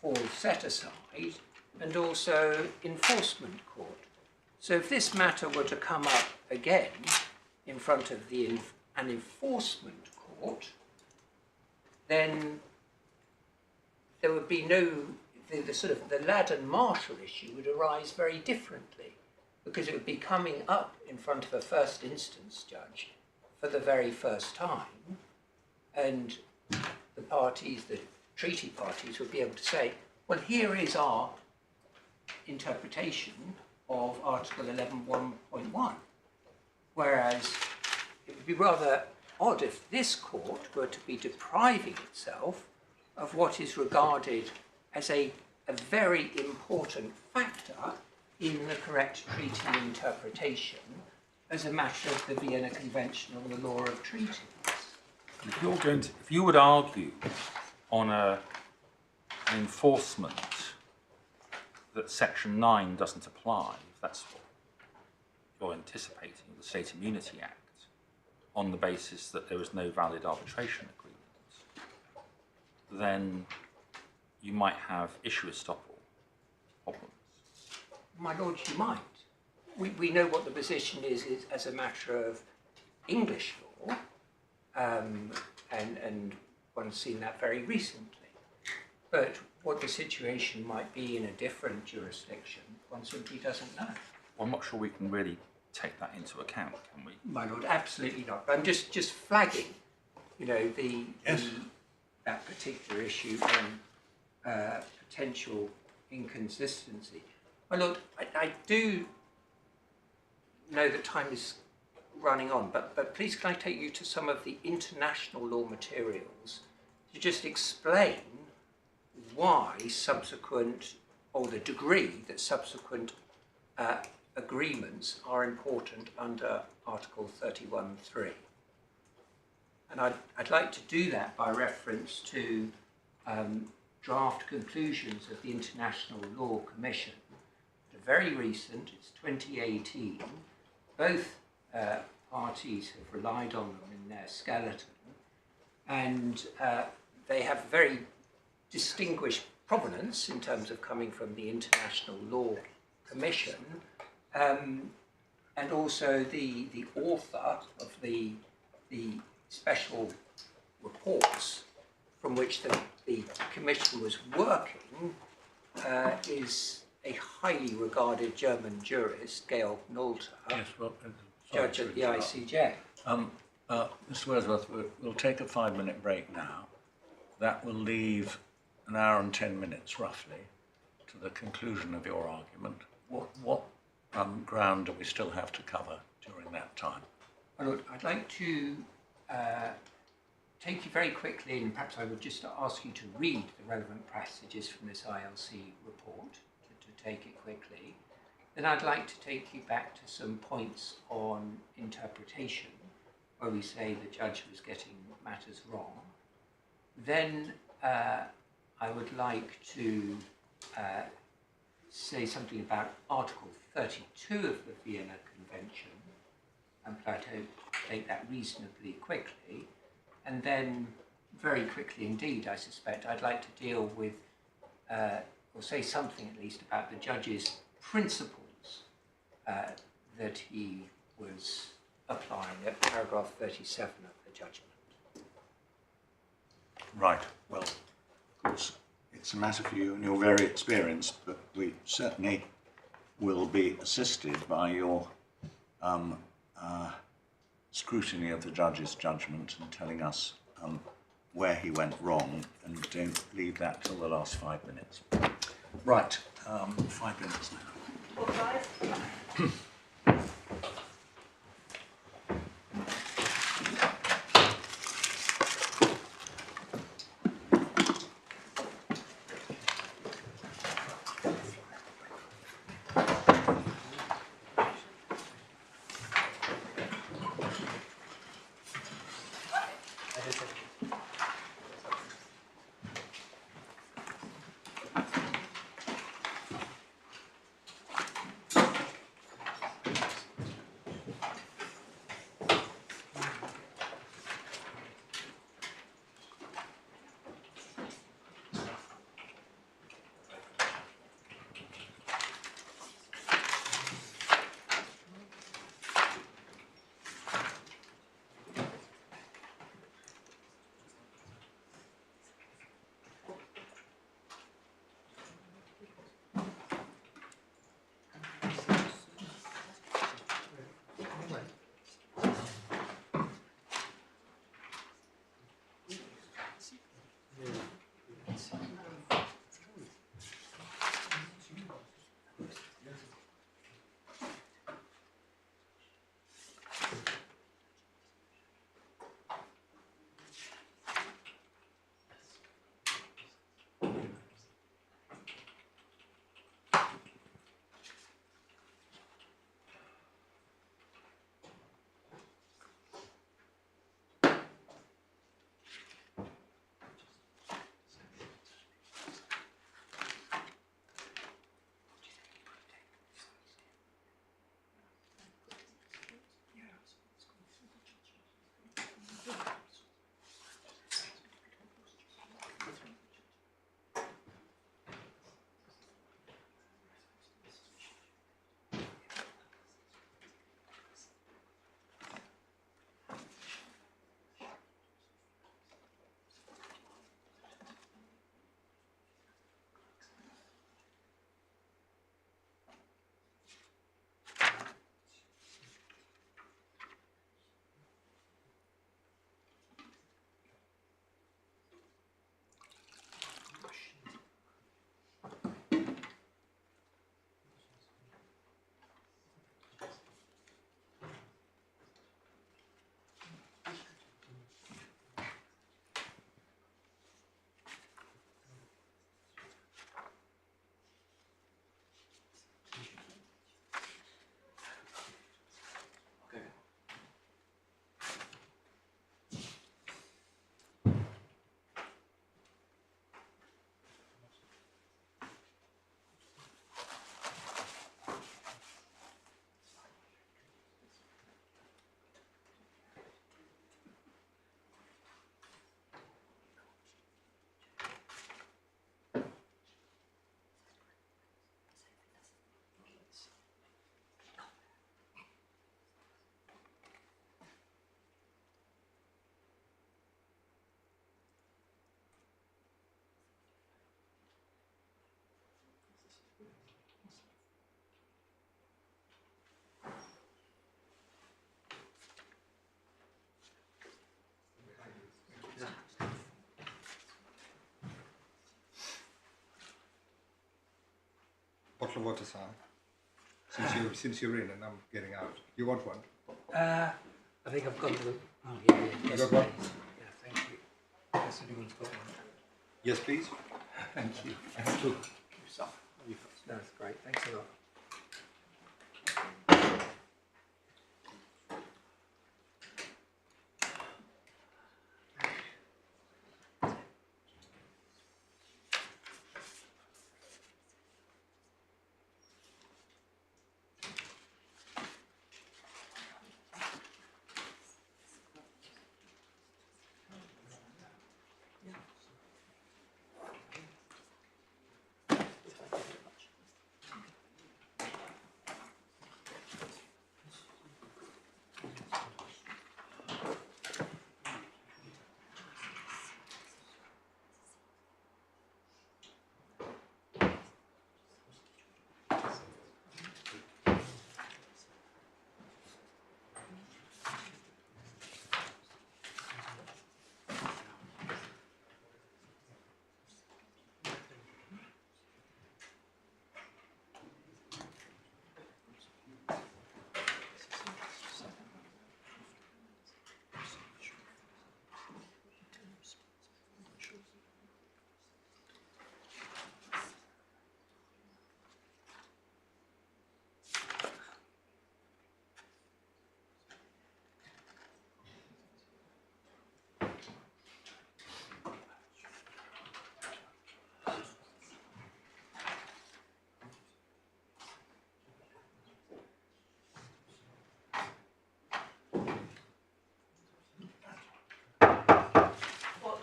for set-aside and also enforcement court. So if this matter were to come up again in front of an enforcement court, then there would be the sort of the Ladden-Marshall issue would arise very differently, because it would be coming up in front of a first instance judge for the very first time, and the parties, the treaty parties, would be able to say, well, here is our interpretation of Article 11.1.1. Whereas it would be rather odd if this court were to be depriving itself of what is regarded as a very important factor in the correct treaty interpretation as a matter of the Vienna Convention on the law of treaties. If you would argue on an enforcement that Section 9 doesn't apply, if that's what you're anticipating, the State Immunity Act, on the basis that there is no valid arbitration agreement, then you might have issue estoppel problems. My lord, you might. We know what the position is as a matter of English law, and one's seen that very recently. But what the situation might be in a different jurisdiction, one simply doesn't know. Well, I'm not sure we can really take that into account, can we? My lord, absolutely not. I'm just flagging, you know, that particular issue and potential inconsistency. My lord, I do know that time is running on, but please can I take you to some of the international law materials to just explain why subsequent, or the degree that subsequent agreements are important under Article 31.3. And I'd like to do that by reference to draft conclusions of the International Law Commission. They're very recent, it's 2018. Both parties have relied on them in their skeleton, and they have very distinguished provenance in terms of coming from the International Law Commission, and also the author of the special reports from which the Commission was working is a highly regarded German jurist, Georg Nolte, Yes, well, judge at the ICJ. Mr Wordsworth, we'll take a 5-minute break now. That will leave an hour and 10 minutes, roughly, to the conclusion of your argument. What ground do we still have to cover during that time? Well, I'd like to take you very quickly, and perhaps I would just ask you to read the relevant passages from this ILC report, to take it quickly. Then I'd like to take you back to some points on interpretation, where we say the judge was getting matters wrong. Then I would like to say something about Article 32 of the Vienna Convention, and try to take that reasonably quickly. And then, very quickly indeed, I suspect, I'd like to deal with, or say something at least about the judge's principles that he was applying at paragraph 37 of the judgment. Right, well, of course, it's a matter for you, and you're very experienced, but we certainly will be assisted by your scrutiny of the judge's judgment and telling us where he went wrong, and don't leave that till the last 5 minutes. Right, 5 minutes now. Well, guys. bottle of water, Sam? Since you're in and I'm getting out. You want one? I think I've got the. Oh, yeah, yes, got one? please. Yeah, thank you. Yes, anyone's got one. Yes, please. Thank you. Thank you. That's great. Thanks a lot.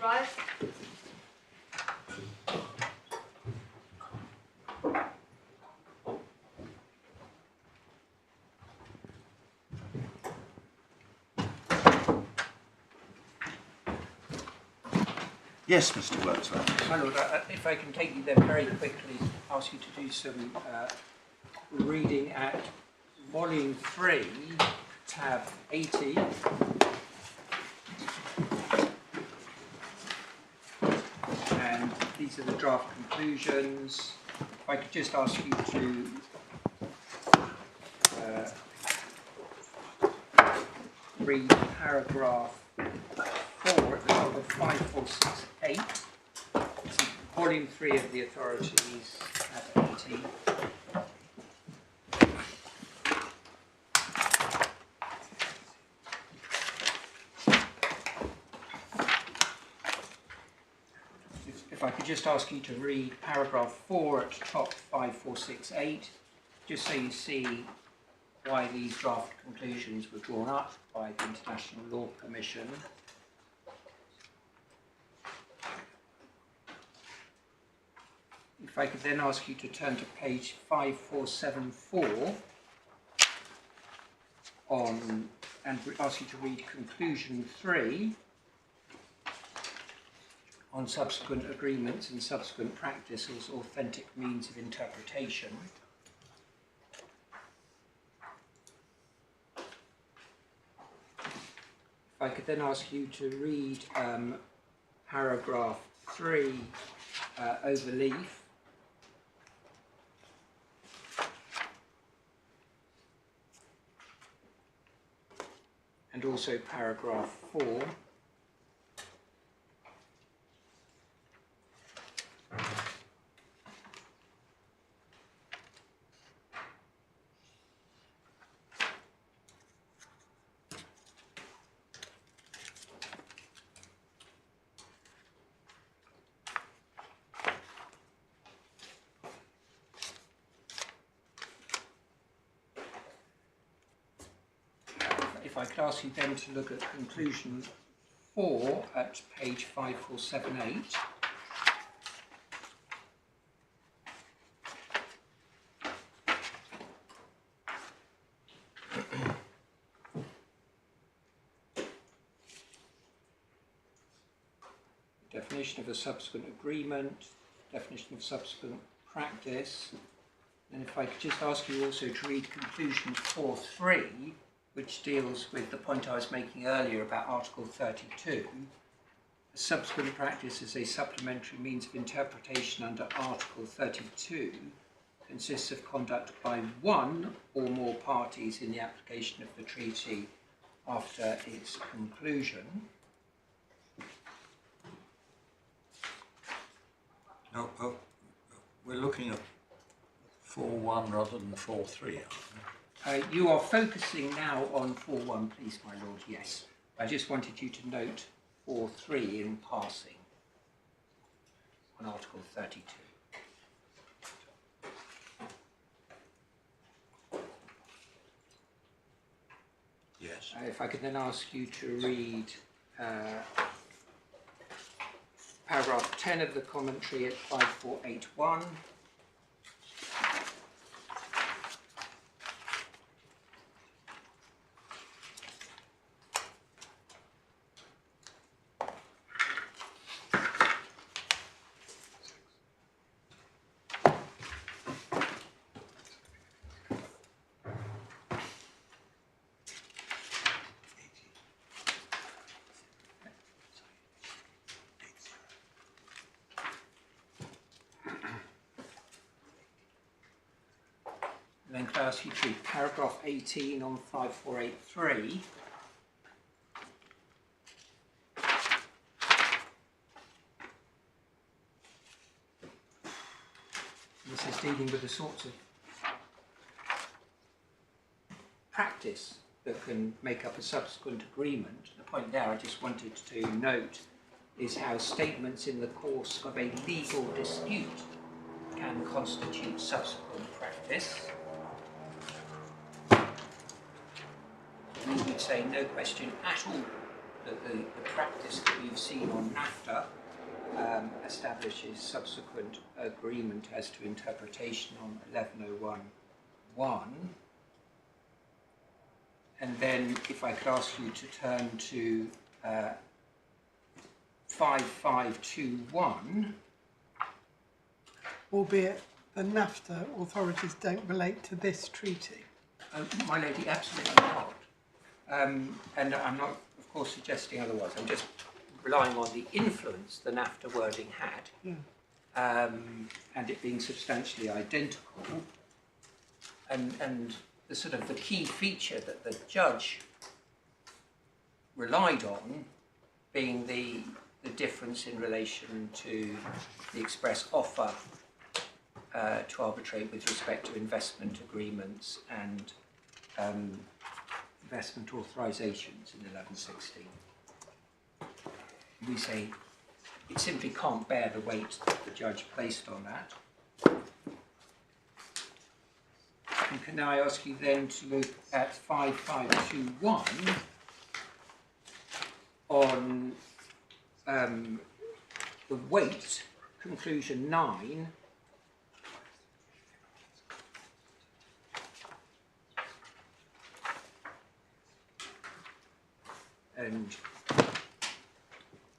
Right. Yes, Mr Wordsworth. My lord, if I can take you then very quickly, ask you to do some reading at volume 3, tab 80. And these are the draft conclusions. If I could just ask you to read paragraph 4 at the top of 5468. Volume 3 of the authorities at 80. If I could just ask you to read paragraph 4 at top 5468, just so you see why these draft conclusions were drawn up by the International Law Commission. If I could then ask you to turn to page 5474 and ask you to read conclusion 3 on subsequent agreements and subsequent practice as authentic means of interpretation. If I could then ask you to read paragraph 3 overleaf. And also paragraph 4. If I could ask you then to look at conclusion 4 at page 5478. Definition of a subsequent agreement, definition of subsequent practice. And if I could just ask you also to read conclusion 4.3, which deals with the point I was making earlier about Article 32. A subsequent practice is a supplementary means of interpretation under Article 32 consists of conduct by one or more parties in the application of the treaty after its conclusion. No, we're looking at 4.1 rather than 4.3, aren't we? You are focusing now on 4.1, please, my lord, yes. I just wanted you to note 4.3 in passing on Article 32. Yes. If I could then ask you to read paragraph 10 of the commentary at 5481. Then could I ask you to read paragraph 18 on 5483. This is dealing with the sorts of practice that can make up a subsequent agreement. The point there I just wanted to note is how statements in the course of a legal dispute can constitute subsequent practice. We would say no question at all that the practice that we've seen on NAFTA establishes subsequent agreement as to interpretation on 1101.1. And then if I could ask you to turn to 5521. Albeit the NAFTA authorities don't relate to this treaty. My lady, absolutely not. And I'm not, of course, suggesting otherwise. I'm just relying on the influence the NAFTA wording had, and it being substantially identical. And the sort of the key feature that the judge relied on being the difference in relation to the express offer to arbitrate with respect to investment agreements and investment authorisations in 1116. We say it simply can't bear the weight that the judge placed on that. And can I ask you then to look at 5521 on the weight, conclusion 9, and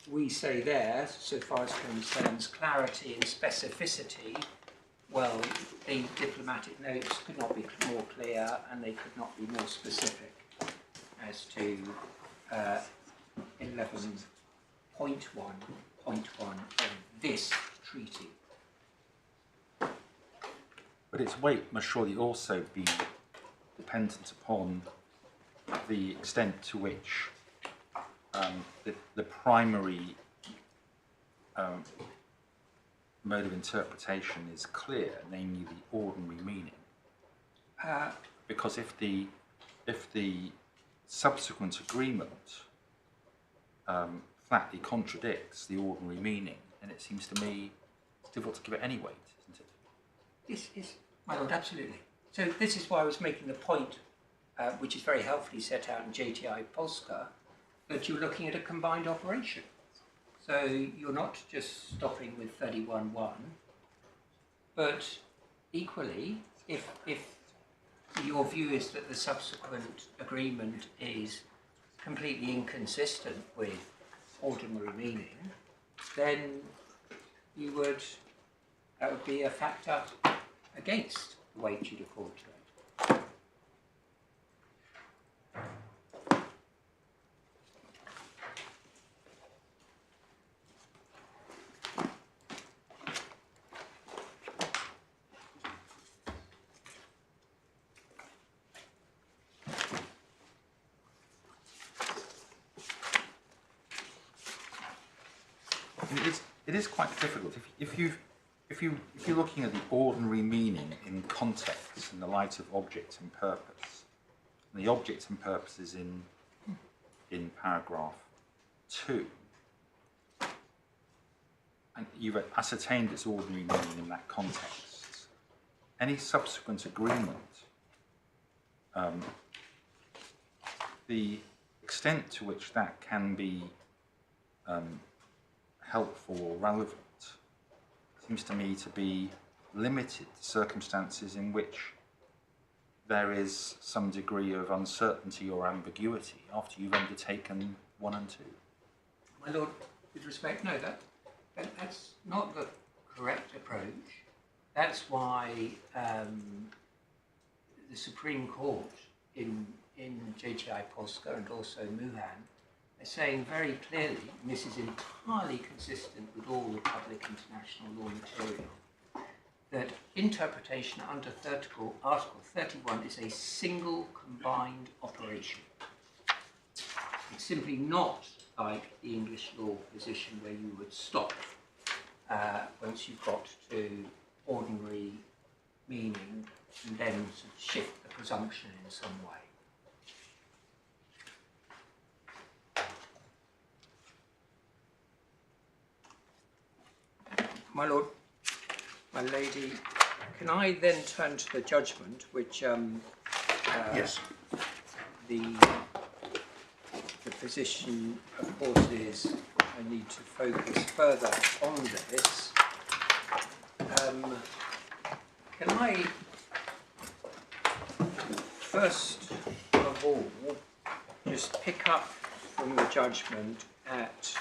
we say there, so far as concerns clarity and specificity, well, the diplomatic notes could not be more clear and they could not be more specific as to 11.1.1 of this treaty. But its weight must surely also be dependent upon the extent to which the primary mode of interpretation is clear, namely the ordinary meaning. Because if the subsequent agreement flatly contradicts the ordinary meaning, then it seems to me it's difficult to give it any weight, isn't it? Yes, my lord, absolutely. So this is why I was making the point, which is very helpfully set out in JTI Polska, that you're looking at a combined operation. So you're not just stopping with 31.1, but equally, if your view is that the subsequent agreement is completely inconsistent with ordinary meaning, then that would be a factor against the weight you'd accord to it. It is quite difficult if you're looking at the ordinary meaning in context in the light of object and purpose. And the object and purpose is in paragraph 2. And you've ascertained its ordinary meaning in that context. Any subsequent agreement, the extent to which that can be helpful or relevant seems to me to be limited to circumstances in which there is some degree of uncertainty or ambiguity after you've undertaken 1 and 2. My Lord, with respect, no, that's not the correct approach. That's why the Supreme Court in JTI Polska and also Muhan are saying very clearly, and this is entirely consistent with all the public international law material, that interpretation under Article 31 is a single combined operation. It's simply not like the English law position where you would stop once you've got to ordinary meaning and then sort of shift the presumption in some way. My Lord, my Lady, can I then turn to the judgment, which Yes. the position, of course, is I need to focus further on this. Can I, first of all, just pick up from the judgment at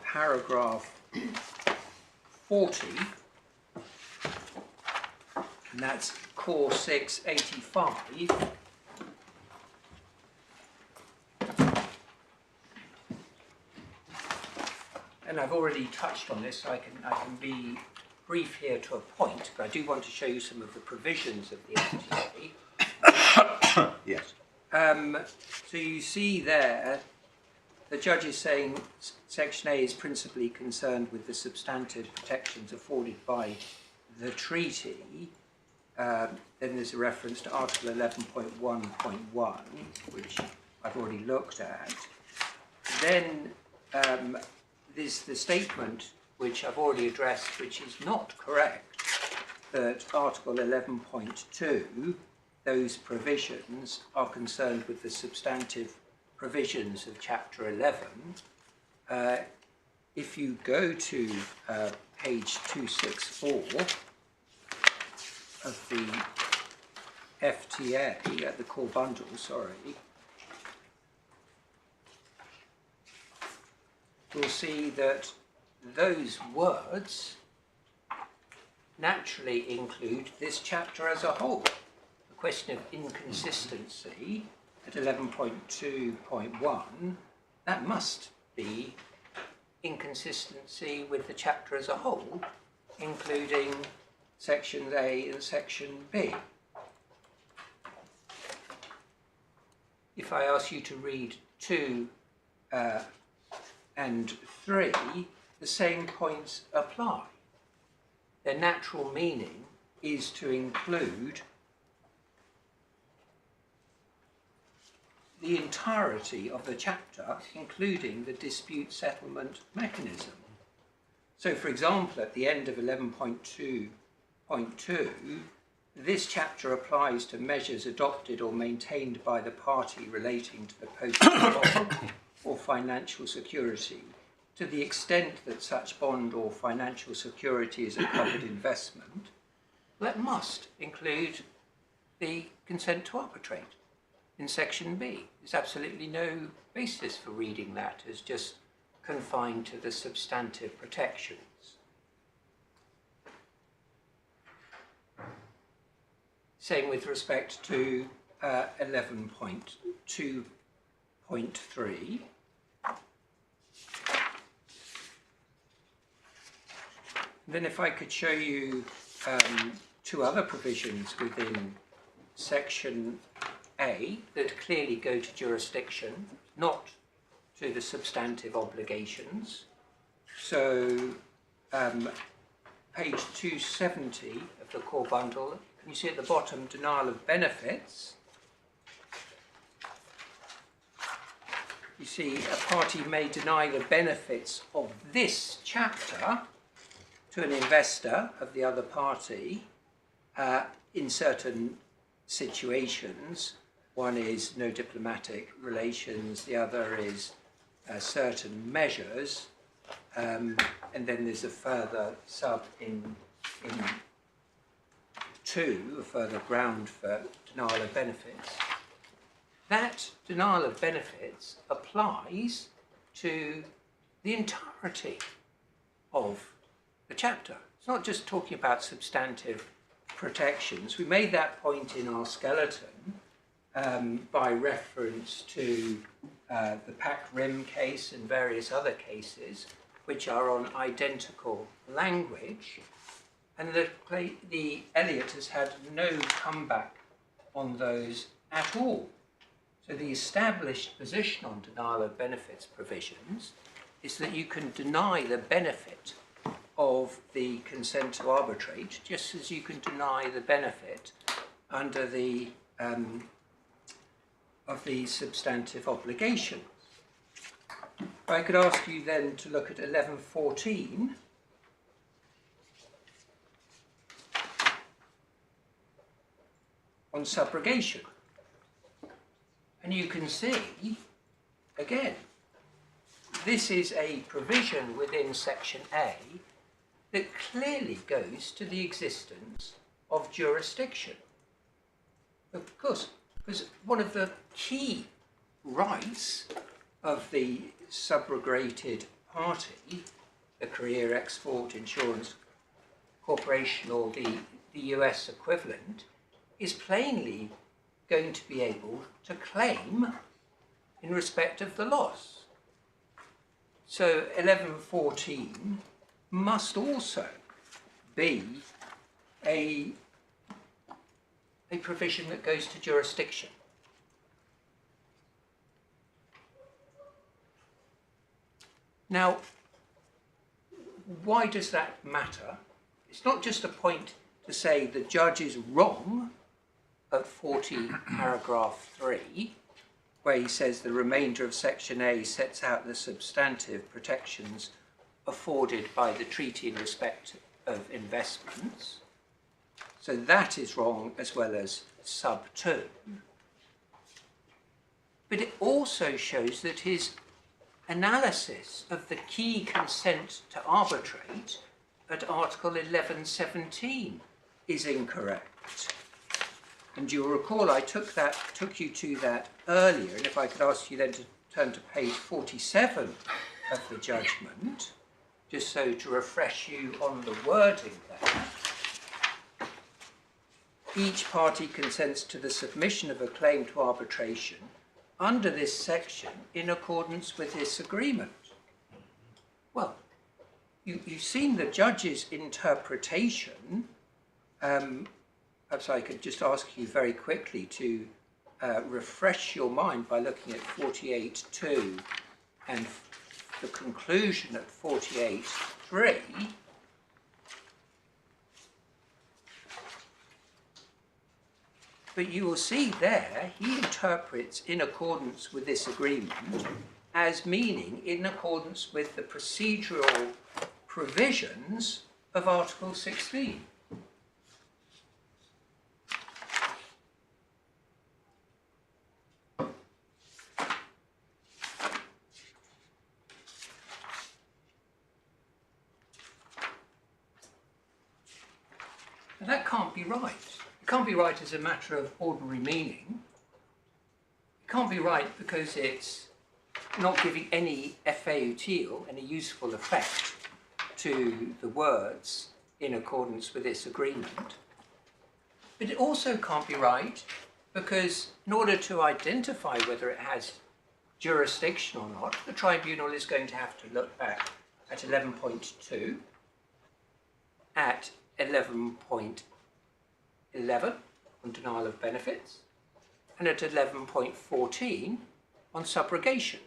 paragraph 40, and that's Core 685. And I've already touched on this, so I can be brief here to a point, but I do want to show you some of the provisions of the FTA. Yes. So you see there, the judge is saying Section A is principally concerned with the substantive protections afforded by the treaty. Then there's a reference to Article 11.1.1, which I've already looked at. Then there's the statement, which I've already addressed, which is not correct, that Article 11.2, those provisions are concerned with the substantive provisions of Chapter 11. If you go to page 264 of the FTA, the core bundle, sorry, you'll see that those words naturally include this chapter as a whole. The question of inconsistency at 11.2.1, that must be inconsistency with the chapter as a whole, including Section A and Section B. If I ask you to read 2 and 3, the same points apply. Their natural meaning is to include the entirety of the chapter, including the dispute settlement mechanism. So, for example, at the end of 11.2.2, this chapter applies to measures adopted or maintained by the party relating to the posting bond or financial security, to the extent that such bond or financial security is a covered investment. That must include the consent to arbitrate in Section B. There's absolutely no basis for reading that as just confined to the substantive protections. Same with respect to 11.2.3. Then if I could show you 2 other provisions within Section A that clearly go to jurisdiction, not to the substantive obligations. So, page 270 of the core bundle, can you see at the bottom, denial of benefits? You see, a party may deny the benefits of this chapter to an investor of the other party in certain situations. One is no diplomatic relations, the other is certain measures, and then there's a further sub in 2, a further ground for denial of benefits. That denial of benefits applies to the entirety of the chapter. It's not just talking about substantive protections. We made that point in our skeleton by reference to the Pact Rim case and various other cases which are on identical language, and the Elliott has had no comeback on those at all. So the established position on denial of benefits provisions is that you can deny the benefit of the consent to arbitrate just as you can deny the benefit under the of the substantive obligations. If I could ask you then to look at 1114. On subrogation. And you can see, again, this is a provision within section A that clearly goes to the existence of jurisdiction. Of course, because one of the key rights of the subrogated party, the Career Export Insurance Corporation or the US equivalent, is plainly going to be able to claim in respect of the loss. So 1114 must also be a provision that goes to jurisdiction. Now, why does that matter? It's not just a point to say the judge is wrong at 40 paragraph 3, where he says the remainder of section A sets out the substantive protections afforded by the treaty in respect of investments. So that is wrong as well as sub 2. But it also shows that his analysis of the key consent to arbitrate at Article 1117 is incorrect. And you'll recall I took you to that earlier, and if I could ask you then to turn to page 47 of the judgment, just so to refresh you on the wording there. Each party consents to the submission of a claim to arbitration under this section in accordance with this agreement. Well, you've seen the judge's interpretation. Perhaps I could just ask you very quickly to refresh your mind by looking at 48.2 and the conclusion at 48.3. But you will see there, he interprets in accordance with this agreement as meaning in accordance with the procedural provisions of Article 16. And that can't be right. It can't be right as a matter of ordinary meaning. It can't be right because it's not giving any effet utile, any useful effect to the words in accordance with this agreement. But it also can't be right because in order to identify whether it has jurisdiction or not, the tribunal is going to have to look back at 11.2, at 11.11 on denial of benefits, and at 11.14 on subrogation.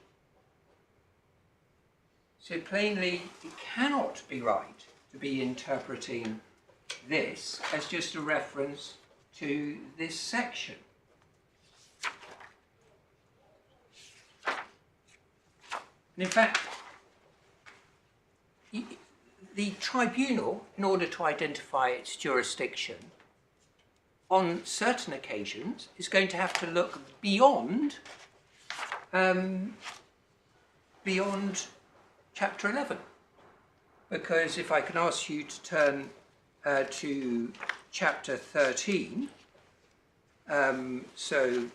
So plainly, it cannot be right to be interpreting this as just a reference to this section. And in fact, the tribunal, in order to identify its jurisdiction, on certain occasions is going to have to look beyond Chapter 11. Because if I can ask you to turn to Chapter 13, so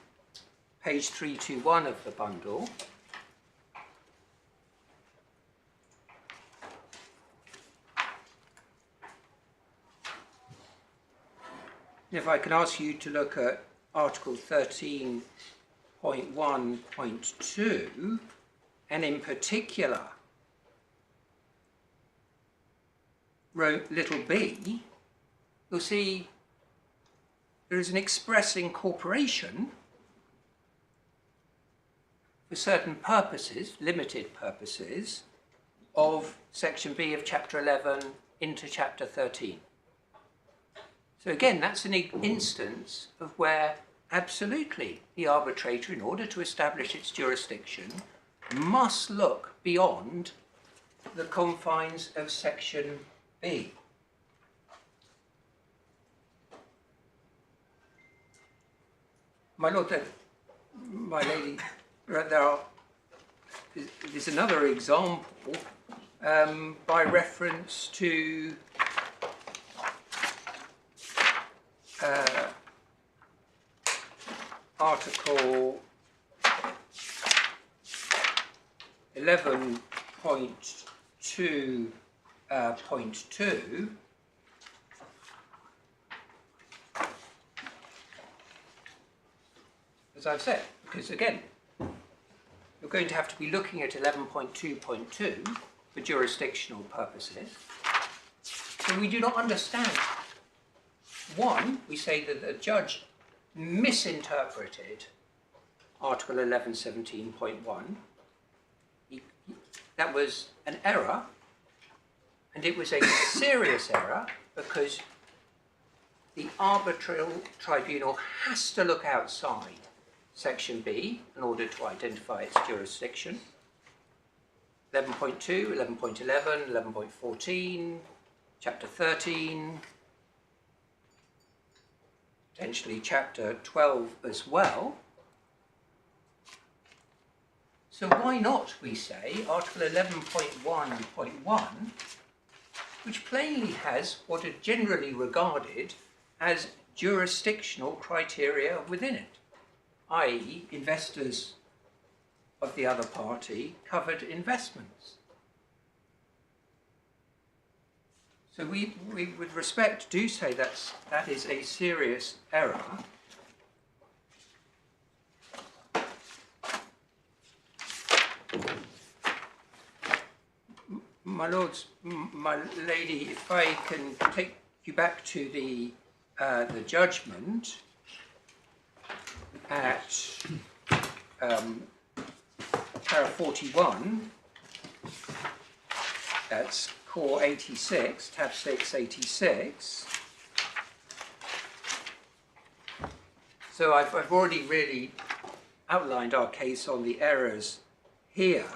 page 321 of the bundle, if I can ask you to look at Article 13.1.2, and in particular, little b, you'll see there is an express incorporation for certain purposes, limited purposes, of Section B of Chapter 11 into Chapter 13. So again, that's an instance of where absolutely the arbitrator, in order to establish its jurisdiction, must look beyond the confines of Section B. My Lord, my Lady, there's another example by reference to Article 11.2.2, as I've said, because again, you're going to have to be looking at 11.2.2 for jurisdictional purposes. So we do not understand. One, we say that the judge misinterpreted Article 1117.1. That was an error, and it was a serious error because the arbitral tribunal has to look outside Section B in order to identify its jurisdiction. 11.2, 11.11, 11.14, Chapter 13, potentially Chapter 12 as well. So why not, we say, Article 11.1.1, which plainly has what are generally regarded as jurisdictional criteria within it, i.e. investors of the other party covered investments. So we with respect do say that is a serious error. My lords, my lady, if I can take you back to the judgment at para 41, that's core 86, tab 6, 86. So I've already really outlined our case on the errors here.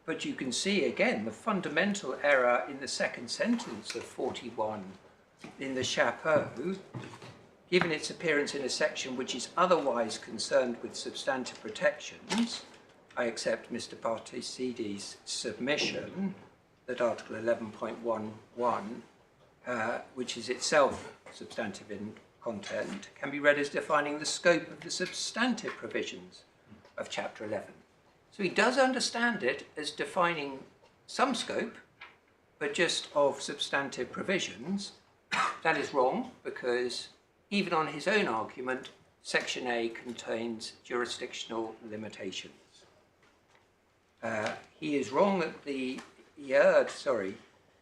But you can see again the fundamental error in the second sentence of 41 in the chapeau, given its appearance in a section which is otherwise concerned with substantive protections. I accept Mr. Particidi's submission that Article 11.11, which is itself substantive in content, can be read as defining the scope of the substantive provisions of Chapter 11. So he does understand it as defining some scope, but just of substantive provisions. That is wrong, because even on his own argument, Section A contains jurisdictional limitations. He is wrong at he erred,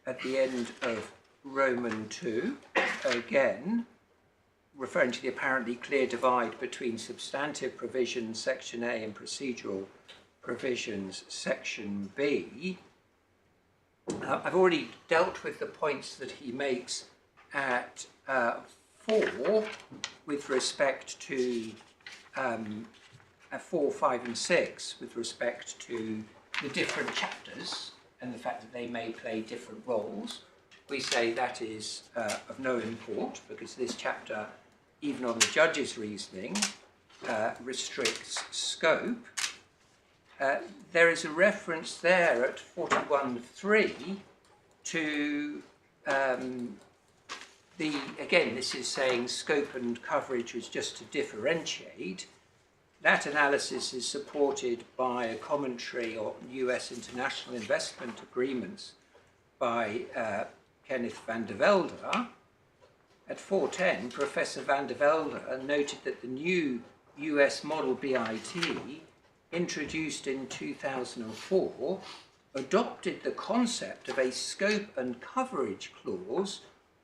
at the end of Roman 2, again, referring to the apparently clear divide between substantive provisions, Section A, and procedural provisions, section B, I've already dealt with the points that he makes at 4 with respect to 4, 5 and 6 with respect to the different chapters and the fact that they may play different roles. We say that is of no import because this chapter, even on the judge's reasoning, restricts scope. There is a reference there at 41.3 to again, this is saying scope and coverage was just to differentiate. That analysis is supported by a commentary on US international investment agreements by Kenneth van der Velde. At 4.10, Professor van der Velde noted that the new US model BIT, introduced in 2004, adopted the concept of a scope and coverage clause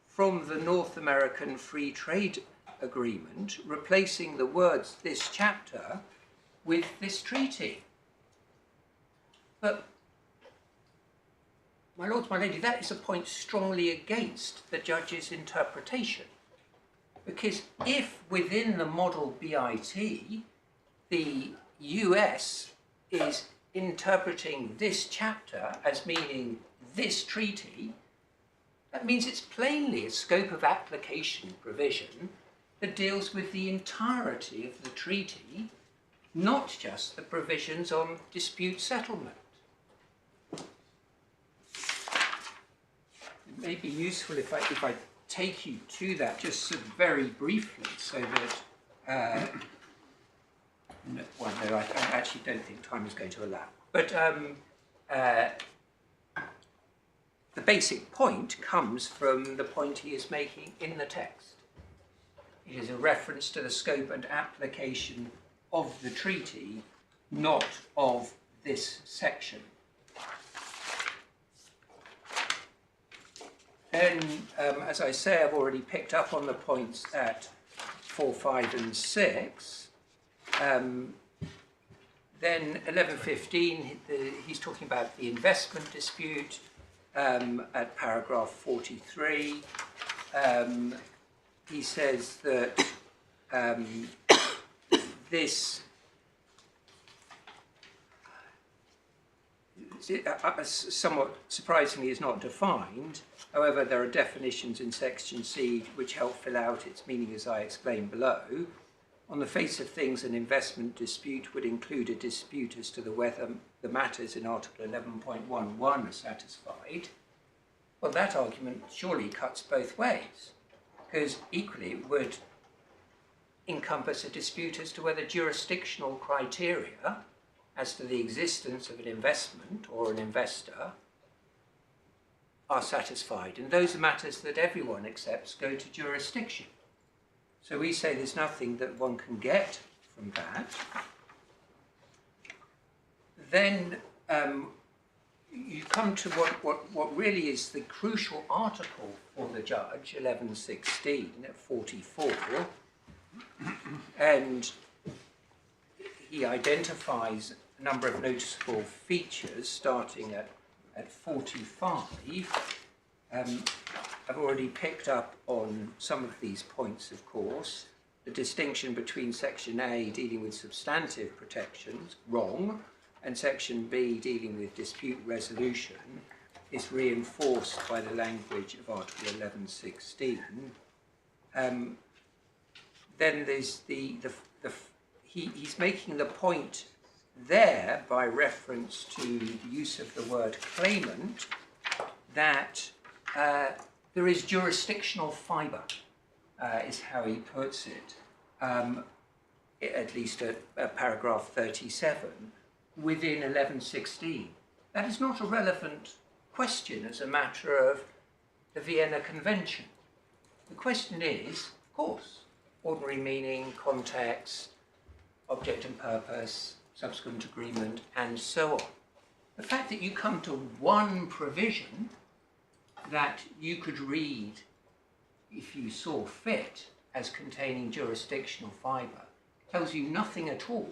from the North American Free Trade Agreement, replacing the words "this chapter" with "this treaty." But, my lords, my lady, that is a point strongly against the judge's interpretation. Because if within the model BIT, the US is interpreting this chapter as meaning this treaty, that means it's plainly a scope of application provision that deals with the entirety of the treaty, not just the provisions on dispute settlement. It may be useful if I take you to that just sort of very briefly, so that no, I actually don't think time is going to allow. But the basic point comes from the point he is making in the text. It is a reference to the scope and application of the treaty, not of this section. Then, as I say, I've already picked up on the points at 4, 5 and 6. Then 11.15, he's talking about the investment dispute at paragraph 43. He says that this somewhat surprisingly is not defined. However, there are definitions in section C which help fill out its meaning as I explained below. On the face of things, an investment dispute would include a dispute as to whether the matters in Article 11.11 are satisfied. Well, that argument surely cuts both ways, because equally it would encompass a dispute as to whether jurisdictional criteria as to the existence of an investment or an investor are satisfied. And those are matters that everyone accepts go to jurisdiction. So we say there's nothing that one can get from that. Then you come to what really is the crucial article for the judge, 11.16 at 44, and he identifies a number of noticeable features starting at 45. I've already picked up on some of these points, of course. The distinction between section A dealing with substantive protections, wrong, and section B dealing with dispute resolution is reinforced by the language of Article 11.16. Then there's he's making the point there by reference to the use of the word claimant that there is jurisdictional fibre, is how he puts it, at least at paragraph 37, within 11.16. That is not a relevant question as a matter of the Vienna Convention. The question is, of course, ordinary meaning, context, object and purpose, subsequent agreement, and so on. The fact that you come to one provision that you could read, if you saw fit, as containing jurisdictional fibre, tells you nothing at all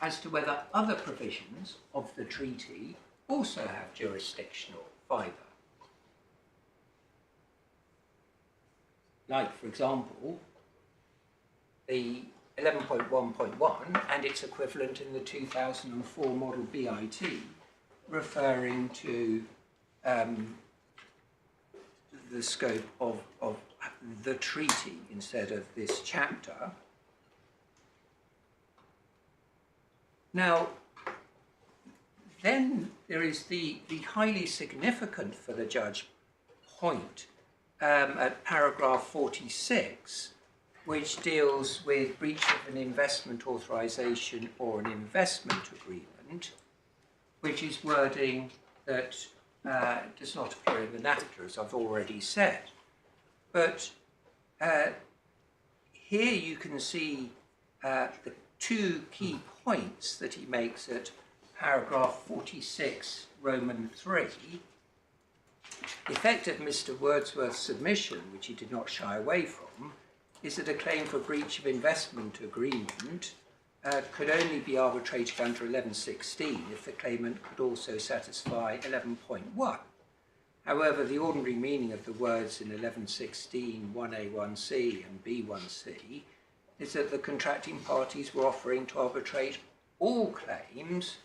as to whether other provisions of the treaty also have jurisdictional fibre. Like, for example, the 11.1.1 and its equivalent in the 2004 model BIT, referring to the scope of the treaty instead of this chapter. Now, then there is the highly significant for the judge point at paragraph 46, which deals with breach of an investment authorization or an investment agreement, which is wording that does not appear in the NAFTA, as I've already said. But here you can see the two key points that he makes at paragraph 46, Roman 3. The effect of Mr Wordsworth's submission, which he did not shy away from, is that a claim for breach of investment agreement could only be arbitrated under 1116 if the claimant could also satisfy 11.1. However, the ordinary meaning of the words in 1116, 1A, 1C and B1C is that the contracting parties were offering to arbitrate all claims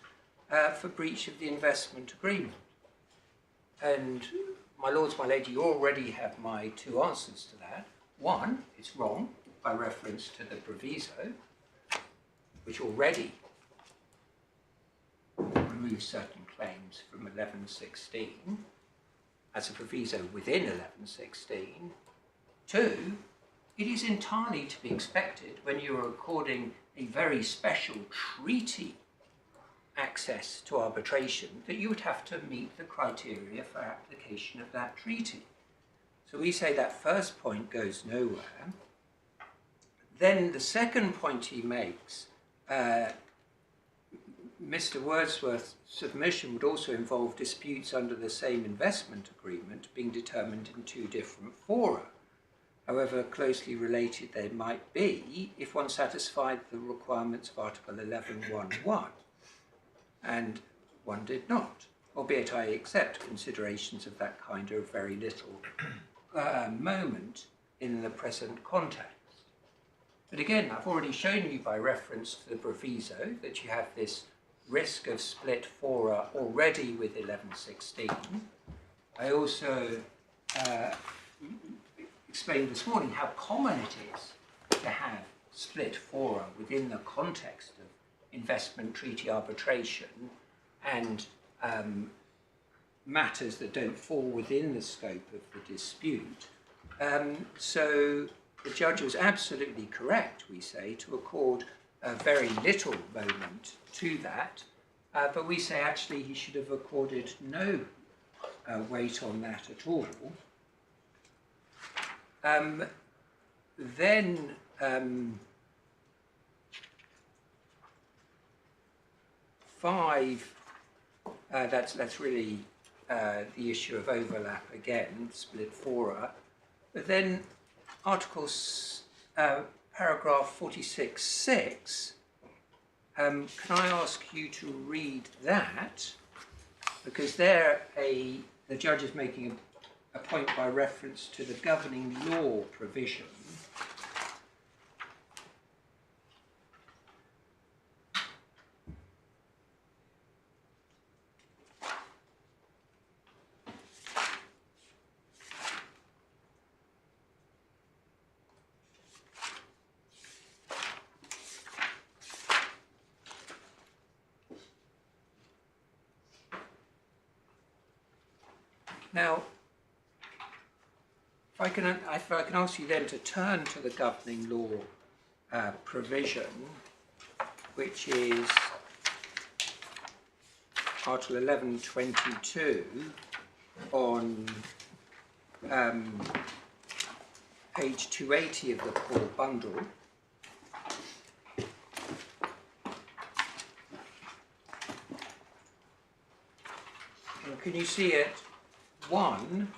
for breach of the investment agreement. And my lords, my lady, you already have my two answers to that. One, it's wrong by reference to the proviso, which already removes certain claims from 1116 as a proviso within 1116. Two, it is entirely to be expected when you are according a very special treaty access to arbitration that you would have to meet the criteria for application of that treaty. So we say that first point goes nowhere. Then the second point he makes, Mr Wordsworth's submission would also involve disputes under the same investment agreement being determined in two different fora. However closely related they might be if one satisfied the requirements of Article 11.1.1, and one did not, albeit I accept considerations of that kind are of very little moment in the present context. But again, I've already shown you by reference to the proviso that you have this risk of split fora already with 1116. I also explained this morning how common it is to have split fora within the context of investment treaty arbitration and matters that don't fall within the scope of the dispute. So the judge was absolutely correct, we say, to accord very little moment to that, but we say actually he should have accorded no weight on that at all. Then five, that's really the issue of overlap again, split fora. But then articles, paragraph 46.6, can I ask you to read that? Because there the judge is making a point by reference to the governing law provision. Now, if I can ask you then to turn to the governing law provision, which is Article 1122 on page 280 of the core bundle. And can you see it? 1,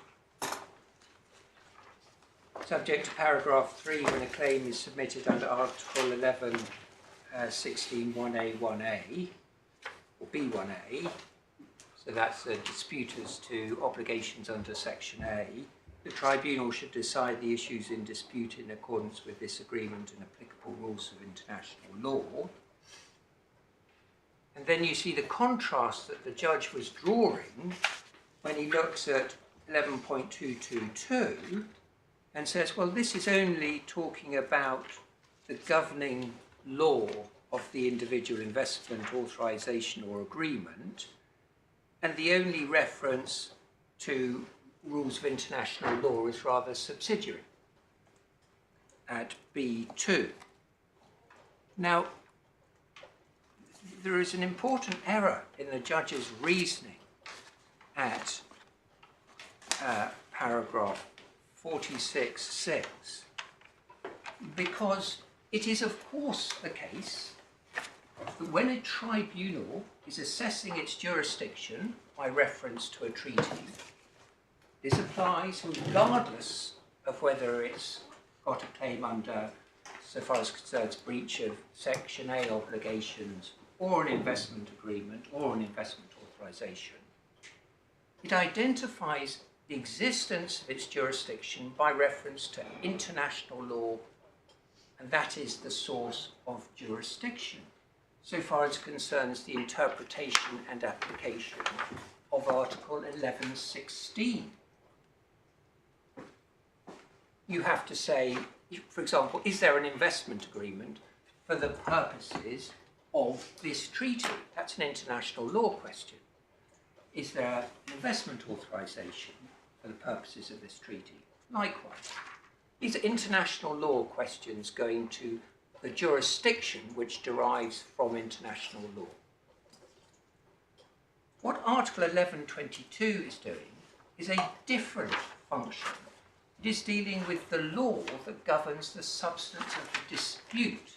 subject to paragraph 3, when a claim is submitted under Article 16(1A)(1A) or B(1A), so that's a dispute as to obligations under Section A. The tribunal should decide the issues in dispute in accordance with this agreement and applicable rules of international law. And then you see the contrast that the judge was drawing when he looks at 11.222 and says, well, this is only talking about the governing law of the individual investment authorisation or agreement, and the only reference to rules of international law is rather subsidiary at B2. Now, there is an important error in the judge's reasoning at paragraph 46.6, because it is of course the case that when a tribunal is assessing its jurisdiction by reference to a treaty, this applies regardless of whether it's got a claim under, so far as concerns breach of Section A obligations or an investment agreement or an investment authorisation. It identifies the existence of its jurisdiction by reference to international law, and that is the source of jurisdiction, so far as concerns the interpretation and application of Article 11.16. You have to say, for example, is there an investment agreement for the purposes of this treaty? That's an international law question. Is there an investment authorisation for the purposes of this treaty? Likewise. These are international law questions going to the jurisdiction which derives from international law. What Article 11.22 is doing is a different function. It is dealing with the law that governs the substance of the dispute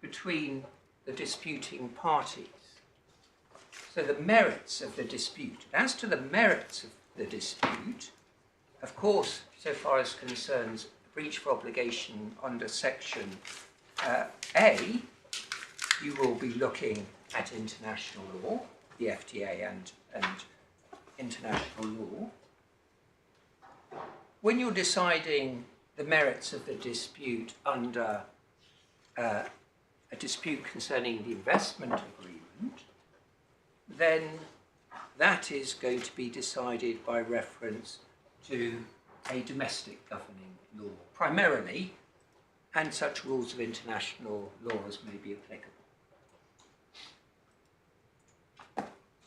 between the disputing parties. So the merits of the dispute. As to the merits of the dispute, of course, so far as concerns breach of obligation under Section A, you will be looking at international law, the FTA and international law. When you're deciding the merits of the dispute under a dispute concerning the investment agreement, then that is going to be decided by reference to a domestic governing law, primarily, and such rules of international law as may be applicable.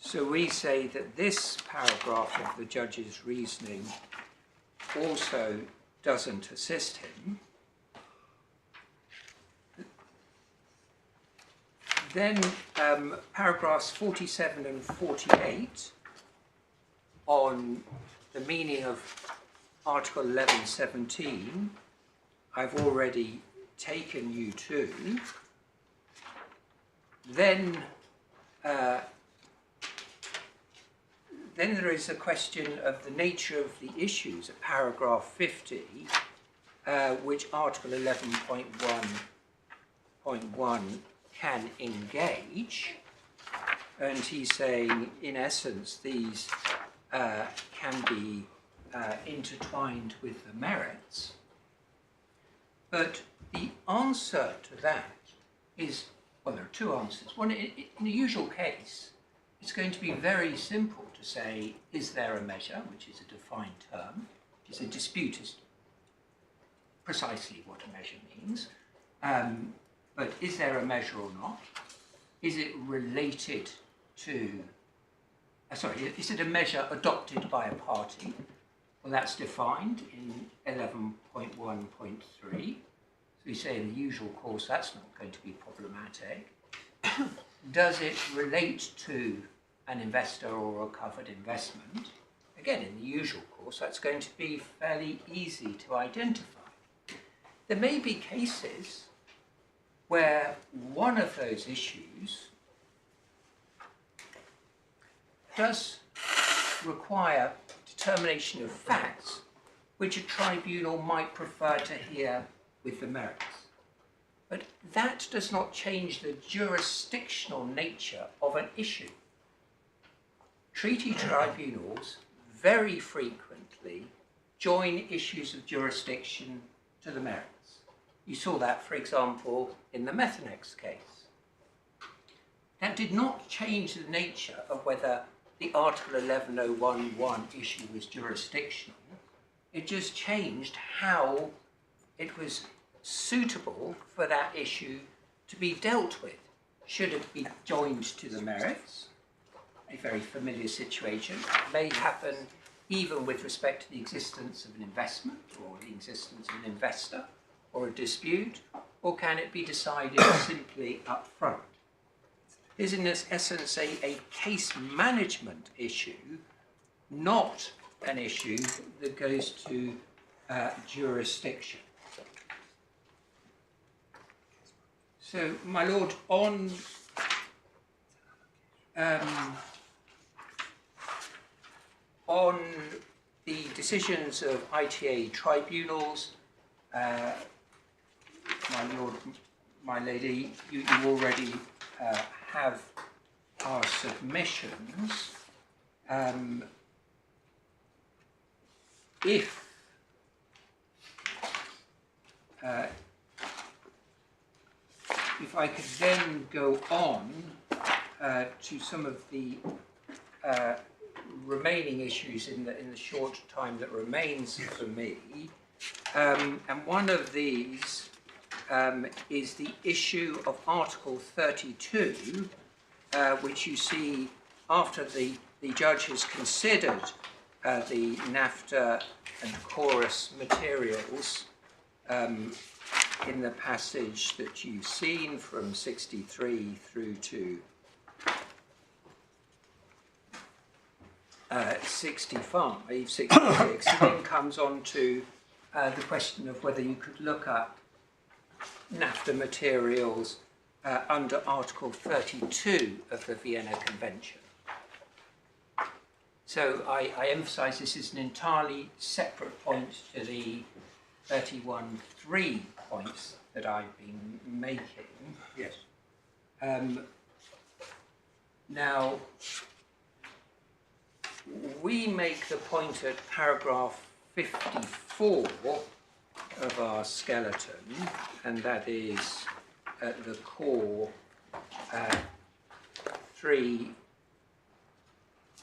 So we say that this paragraph of the judge's reasoning also doesn't assist him. Then paragraphs 47 and 48 on the meaning of Article 11.17, I've already taken you to. Then there is a question of the nature of the issues at paragraph 50, which Article 11.1.1 can engage. And he's saying, in essence, these can be intertwined with the merits. But the answer to that is, well, there are two answers. One, in the usual case, it's going to be very simple to say, is there a measure, which is a defined term, which is a dispute is precisely what a measure means, but is there a measure or not? Is it related to, is it a measure adopted by a party? Well, that's defined in 11.1.3. So we say in the usual course that's not going to be problematic. Does it relate to an investor or a covered investment? Again, in the usual course, that's going to be fairly easy to identify. There may be cases where one of those issues does require determination of facts which a tribunal might prefer to hear with the merits. But that does not change the jurisdictional nature of an issue. Treaty tribunals very frequently join issues of jurisdiction to the merits. You saw that, for example, in the Methanex case. That did not change the nature of whether the Article 11011 issue was jurisdictional. It just changed how it was suitable for that issue to be dealt with. Should it be joined to the merits? A very familiar situation. It may happen even with respect to the existence of an investment or the existence of an investor or a dispute, or can it be decided simply up front? Is in essence a case management issue, not an issue that goes to jurisdiction. So, my Lord, on the decisions of ITA tribunals, my Lord, my Lady, you already have our submissions. If I could then go on to some of the remaining issues in the short time that remains for me, and one of these is the issue of Article 32, which you see after the judge has considered the NAFTA and chorus materials in the passage that you've seen from 63 through to 65, 66, and then comes on to the question of whether you could look up NAFTA materials under Article 32 of the Vienna Convention. So I emphasise this is an entirely separate point to the 31.3 points that I've been making. Yes. Now, we make the point at paragraph 54 of our skeleton, and that is at the core 3,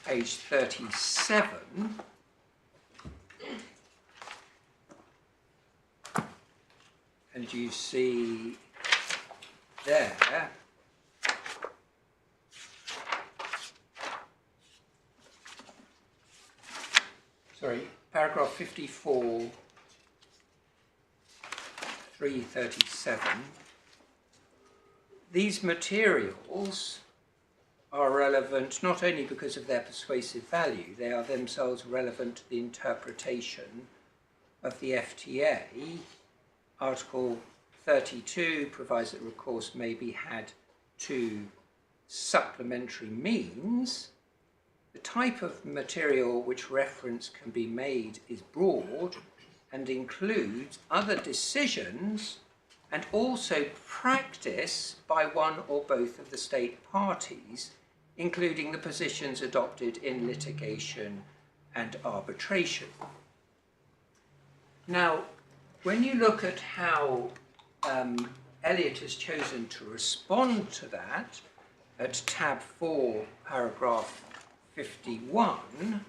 page 37. And you see there paragraph 54, 337. These materials are relevant not only because of their persuasive value, they are themselves relevant to the interpretation of the FTA. Article 32 provides that recourse may be had to supplementary means. The type of material which reference can be made is broad and includes other decisions and also practice by one or both of the state parties, including the positions adopted in litigation and arbitration. Now, when you look at how Elliott has chosen to respond to that, at tab 4, paragraph 51,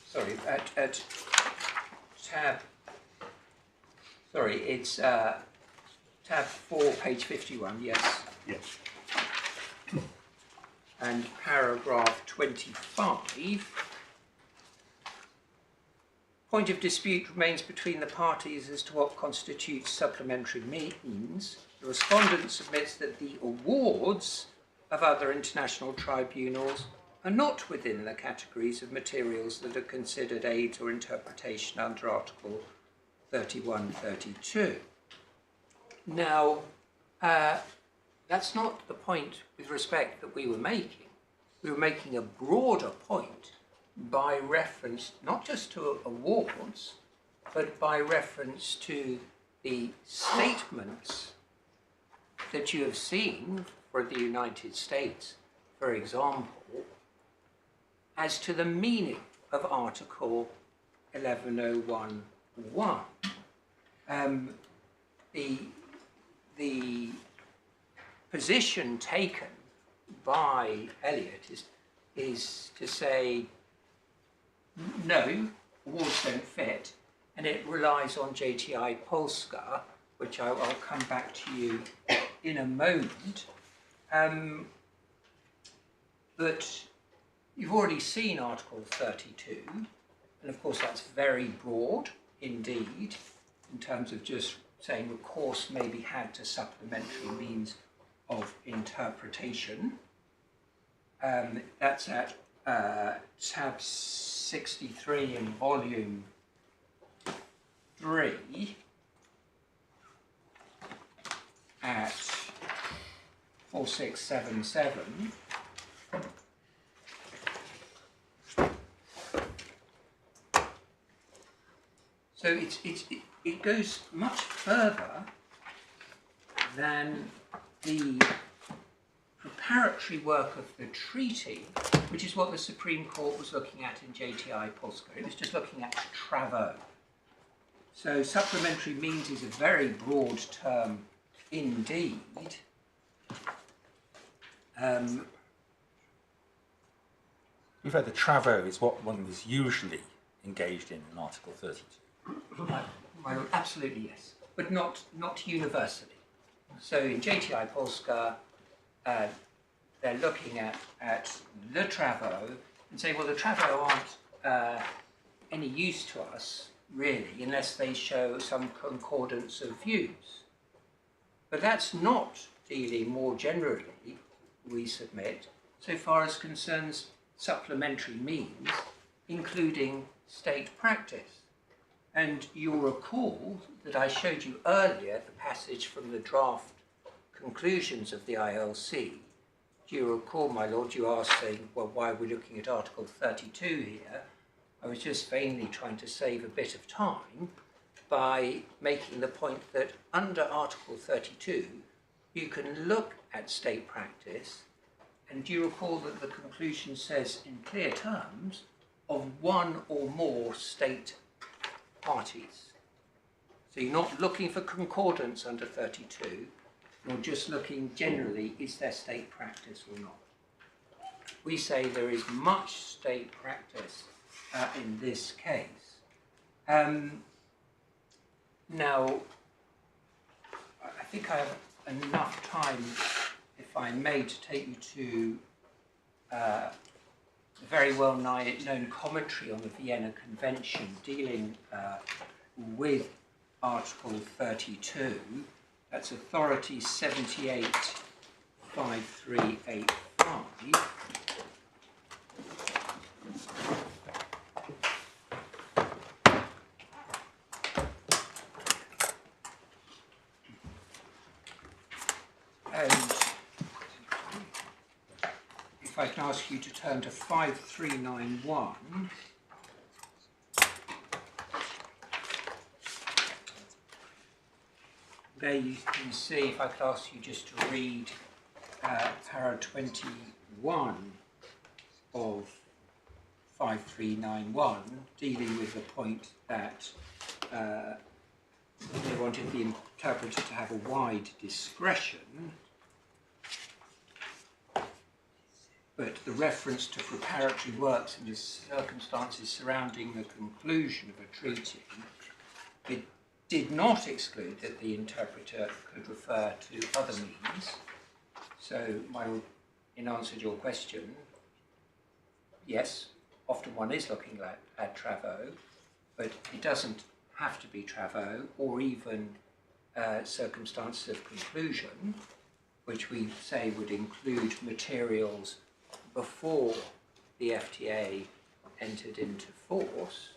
sorry, at tab, sorry, it's tab 4, page 51, yes. Yes. And paragraph 25, point of dispute remains between the parties as to what constitutes supplementary means. The respondent submits that the awards of other international tribunals are not within the categories of materials that are considered aid or interpretation under Article 31.32. Now, that's not the point with respect that we were making. We were making a broader point by reference not just to awards, but by reference to the statements that you have seen for the United States, for example, as to the meaning of Article 1101.1. The position taken by Elliott is to say, no, awards don't fit, and it relies on JTI Polska, which I'll come back to you in a moment. But you've already seen Article 32, and of course that's very broad indeed, in terms of just saying recourse may be had to supplementary means of interpretation. That's at tab 63 in volume 3 at 4677. So it goes much further than the preparatory work of the treaty, which is what the Supreme Court was looking at in JTI Polska. It was just looking at travaux. So supplementary means is a very broad term indeed. You've heard the travaux is what one is usually engaged in Article 32. Well, absolutely yes, but not universally. So in JTI Polska, they're looking at the travaux and saying, well, the travaux aren't any use to us, really, unless they show some concordance of views. But that's not dealing more generally, we submit, so far as concerns supplementary means, including state practice. And you'll recall that I showed you earlier the passage from the draft conclusions of the ILC. Do you recall, my lord, you asked, saying, well, why are we looking at Article 32 here? I was just vainly trying to save a bit of time by making the point that under Article 32, you can look at state practice, and do you recall that the conclusion says in clear terms of one or more state parties. So you're not looking for concordance under 32, you're just looking generally, is there state practice or not? We say there is much state practice in this case. Now, I think I have enough time, if I may, to take you to a very well-known commentary on the Vienna Convention dealing with Article 32. That's Authority 785385. And if I can ask you to turn to 5391. There you can see, if I could ask you just to read para 21 of 5391, dealing with the point that they wanted the interpreter to have a wide discretion, but the reference to preparatory works and the circumstances surrounding the conclusion of a treaty, it did not exclude that the interpreter could refer to other means. So, in answer to your question, yes, often one is looking at travaux, but it doesn't have to be travaux or even circumstances of conclusion, which we say would include materials before the FTA entered into force.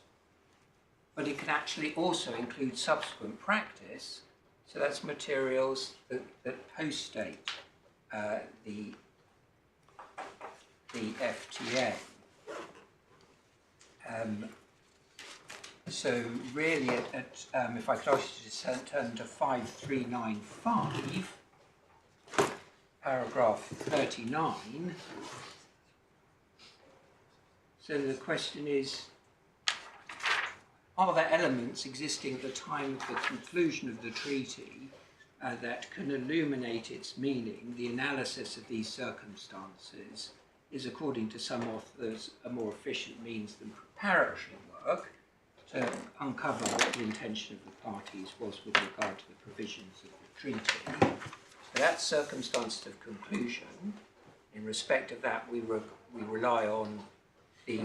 But it can actually also include subsequent practice, so that's materials that post-date the FTA. So really, if I could ask you to turn to 5395, paragraph 39. So the question is, are there elements existing at the time of the conclusion of the treaty that can illuminate its meaning? The analysis of these circumstances is, according to some authors, a more efficient means than preparatory work to uncover what the intention of the parties was with regard to the provisions of the treaty. So that's circumstances of conclusion. In respect of that, we rely on the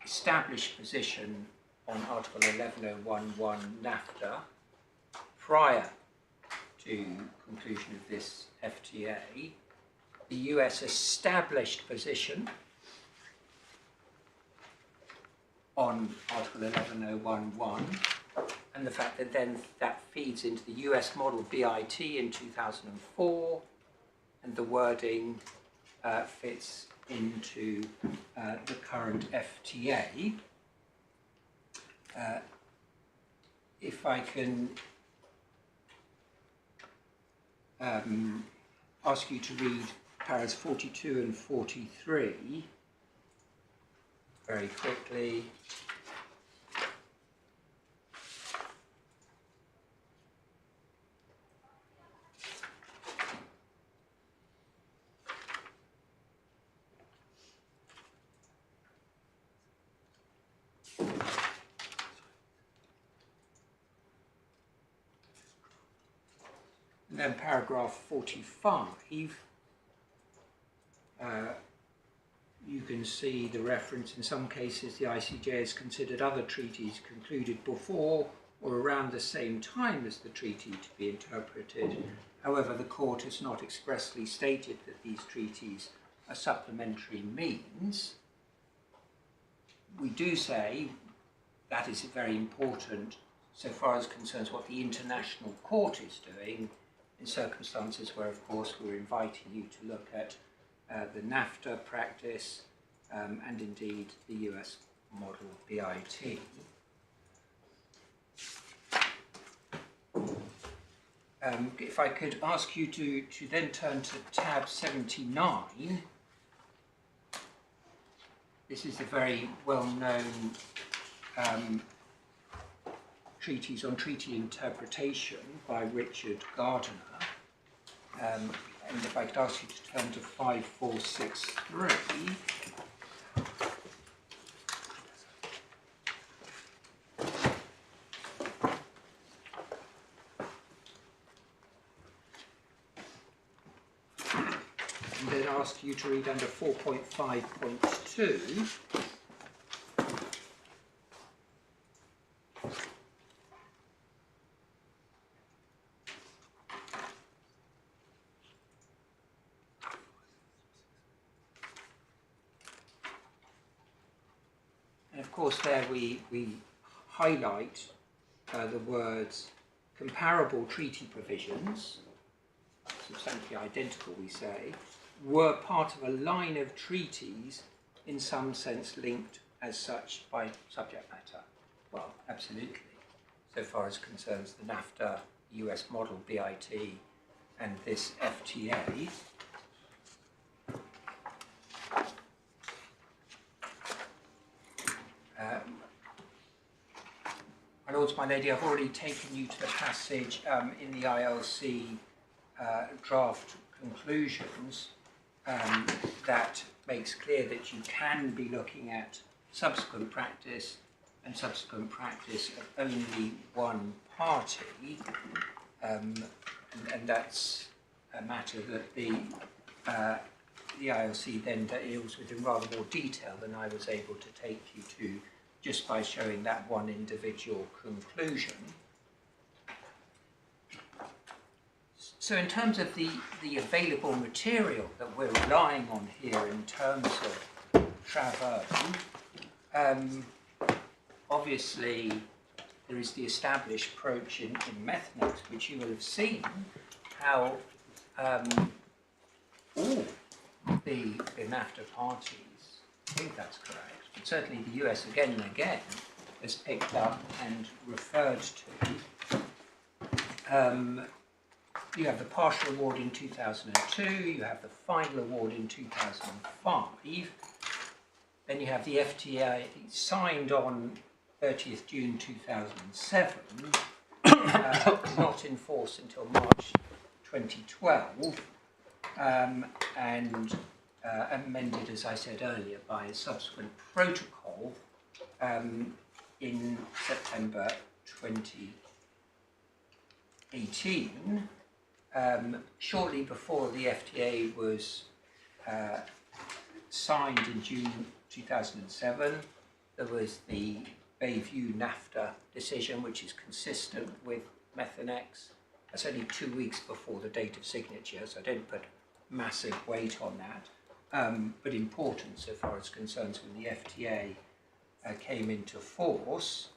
established position on Article 11011 NAFTA prior to conclusion of this FTA, the US established position on Article 11011, and the fact that then that feeds into the US model BIT in 2004, and the wording fits into the current FTA. If I can ask you to read paras 42 and 43 very quickly. And then paragraph 45, you can see the reference. In some cases, the ICJ has considered other treaties concluded before or around the same time as the treaty to be interpreted. However, the court has not expressly stated that these treaties are supplementary means. We do say that is very important so far as concerns what the international court is doing in circumstances where, of course, we're inviting you to look at the NAFTA practice and indeed the US model BIT. If I could ask you to then turn to tab 79. This is a very well-known treatise on treaty interpretation by Richard Gardiner. And if I could ask you to turn to 5463. And then ask you to read under 4.5.2. And of course there we highlight the words comparable treaty provisions, substantially identical we say, were part of a line of treaties in some sense linked as such by subject matter. Well, absolutely, so far as concerns the NAFTA US model BIT and this FTA. My lords, my lady, I've already taken you to the passage in the ILC draft conclusions that makes clear that you can be looking at subsequent practice and subsequent practice of only one party, and that's a matter that the ILC then deals with in rather more detail than I was able to take you to just by showing that one individual conclusion. So in terms of the available material that we're relying on here in terms of Travaux, obviously there is the established approach in Methonex, which you will have seen how all the NAFTA parties, I think that's correct, but certainly the US again and again, has picked up and referred to. You have the partial award in 2002, you have the final award in 2005, then you have the FTA signed on 30th June 2007, not in force until March 2012, and amended, as I said earlier, by a subsequent protocol in September 2018. Shortly before the FTA was signed in June 2007, there was the Bayview NAFTA decision, which is consistent with Methanex. That's only 2 weeks before the date of signature, so I don't put massive weight on that, but important so far as concerns when the FTA came into force.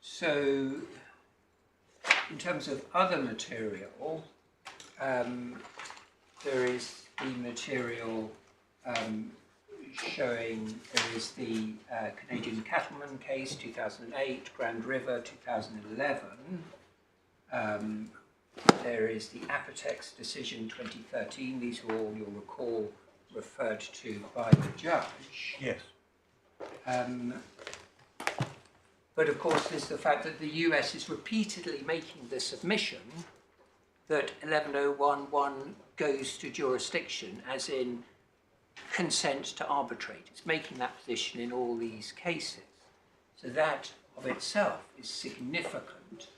So, in terms of other material, there is the material showing there is the Canadian Cattleman case 2008, Grand River 2011. There is the Apotex decision 2013. These are all, you'll recall, referred to by the judge. Yes. But of course there's the fact that the US is repeatedly making the submission that 11011 goes to jurisdiction, as in consent to arbitrate. It's making that position in all these cases. So that of itself is significant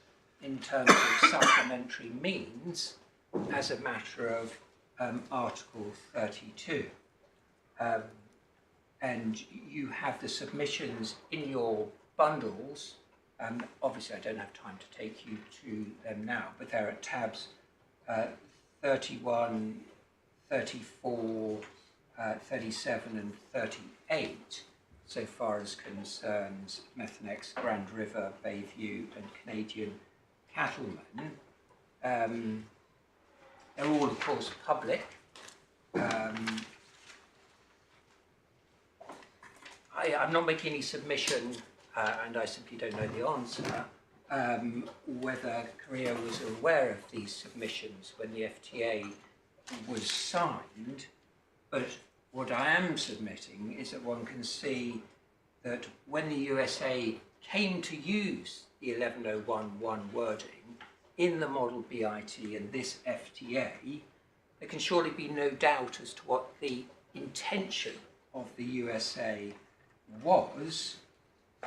in terms of supplementary means as a matter of Article 32. And you have the submissions in your bundles. Obviously I don't have time to take you to them now, but they're at tabs 31, 34, 37 and 38, so far as concerns Methanex, Grand River, Bayview and Canadian Cattleman. They're all, of course, public. I'm not making any submission, and I simply don't know the answer, whether Korea was aware of these submissions when the FTA was signed, but what I am submitting is that one can see that when the USA came to use the 11011 wording in the model BIT and this FTA, there can surely be no doubt as to what the intention of the USA was,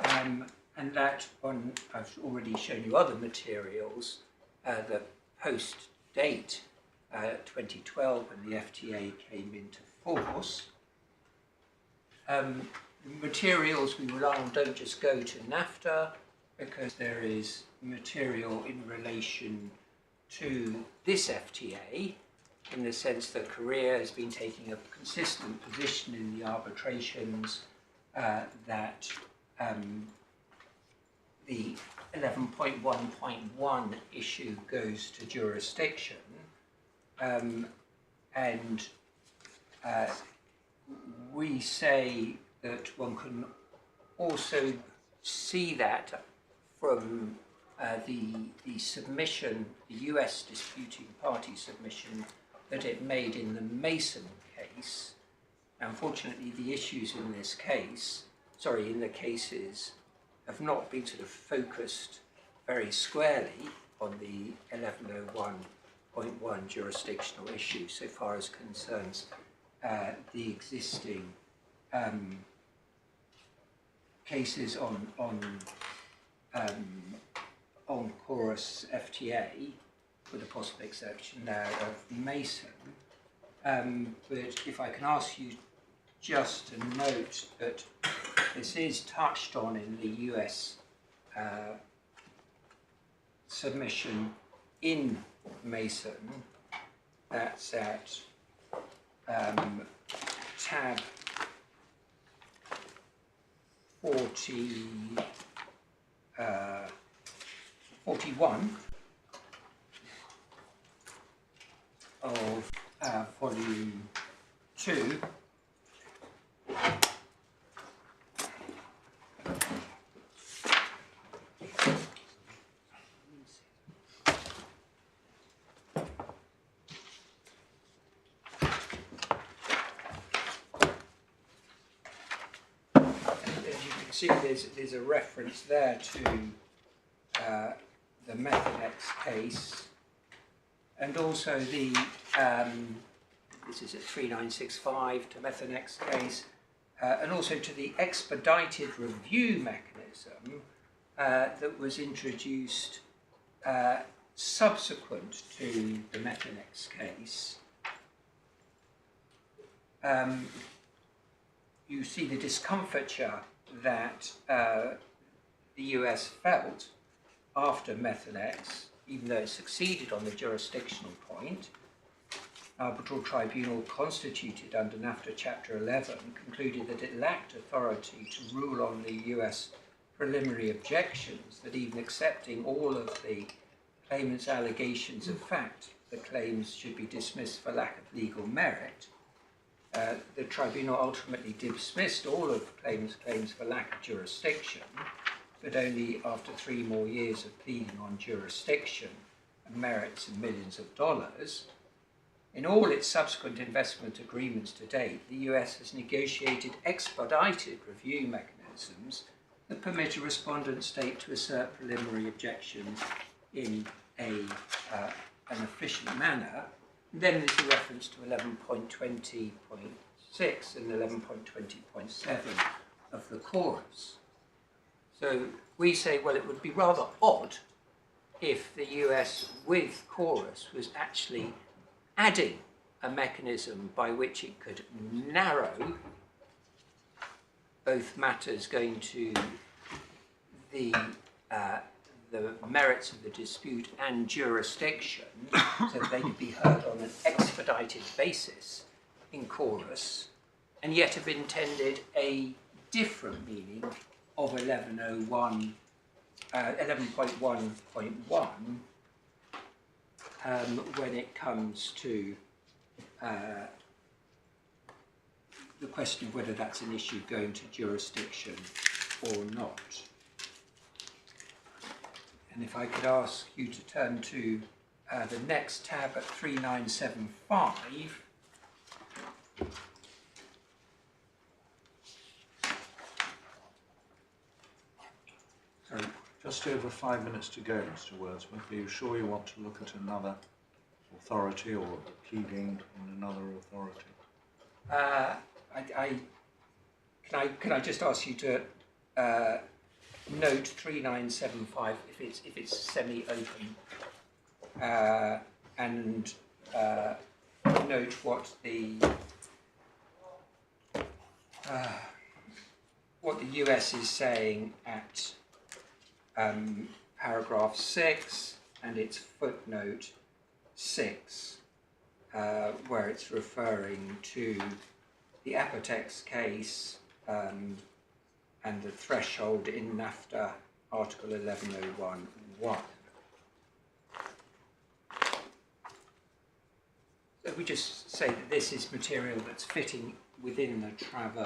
and that one, I've already shown you other materials that post-date 2012 when the FTA came into force. Materials we rely on don't just go to NAFTA, because there is material in relation to this FTA, in the sense that Korea has been taking a consistent position in the arbitrations that the 11.1.1 issue goes to jurisdiction, and we say that one can also see that from the submission, the US disputing party submission that it made in the Mason case. Unfortunately, the issues in this case, in the cases, have not been sort of focused very squarely on the 1101.1 jurisdictional issue, so far as concerns the existing cases on chorus FTA, with a possible exception now of Mason. But if I can ask you just to note that this is touched on in the US submission in Mason. That's at tab 41 of volume 2, see there's a reference there to the Methodex case, and also the this is at 3965 to Methodex case, and also to the expedited review mechanism that was introduced subsequent to the Methodex case. You see the discomfiture that the US felt after Methodex, even though it succeeded on the jurisdictional point. Arbitral Tribunal constituted under NAFTA Chapter 11 concluded that it lacked authority to rule on the US preliminary objections, that even accepting all of the claimant's allegations of fact, the claims should be dismissed for lack of legal merit. The tribunal ultimately dismissed all of claimants' claims for lack of jurisdiction, but only after 3 more years of pleading on jurisdiction and merits of millions of dollars. In all its subsequent investment agreements to date, the US has negotiated expedited review mechanisms that permit a respondent state to assert preliminary objections in an efficient manner. And then there's a reference to 11.20.6 and 11.20.7 of the chorus. So we say, well, it would be rather odd if the US with chorus was actually adding a mechanism by which it could narrow both matters going to the merits of the dispute and jurisdiction, so that they could be heard on an expedited basis in chorus, and yet have intended a different meaning of 11.1.1 when it comes to the question of whether that's an issue going to jurisdiction or not. And if I could ask you to turn to the next tab at 3975. Sorry, just over 5 minutes to go, Mr. Wordsworth. Are you sure you want to look at another authority or pleading in another authority? Can I just ask you to note 3975 if it's semi-open, and note what the US is saying at paragraph 6 and its footnote 6, where it's referring to the Apotex case and the threshold in NAFTA Article 1101.1. So we just say that this is material that's fitting within the travel.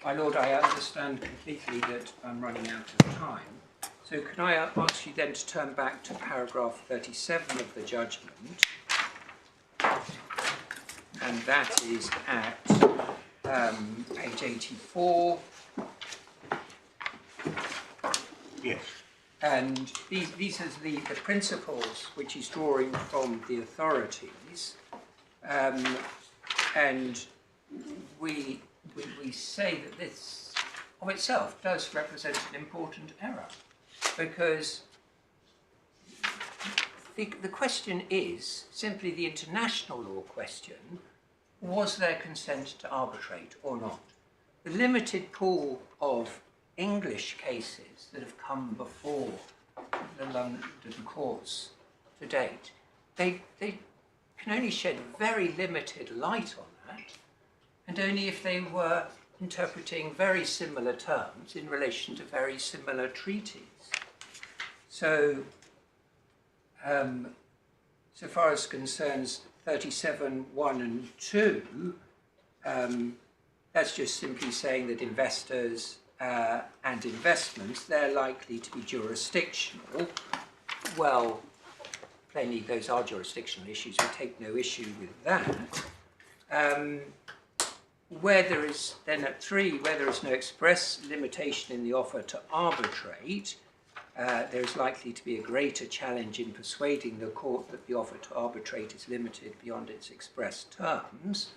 My Lord, I understand completely that I'm running out of time. So can I ask you then to turn back to paragraph 37 of the judgment, and that is at page 84. Yes. And these are the principles which he's drawing from the authorities, and we say that this of itself does represent an important error, because the question is simply the international law question: was there consent to arbitrate or not? The limited pool of English cases that have come before the London courts to date, they can only shed very limited light on that, and only if they were interpreting very similar terms in relation to very similar treaties. So, so far as concerns 37, 1 and 2, that's just simply saying that investors and investments, they're likely to be jurisdictional. Well, plainly those are jurisdictional issues, we take no issue with that. where there is, then at 3, where there is no express limitation in the offer to arbitrate, there is likely to be a greater challenge in persuading the court that the offer to arbitrate is limited beyond its express terms.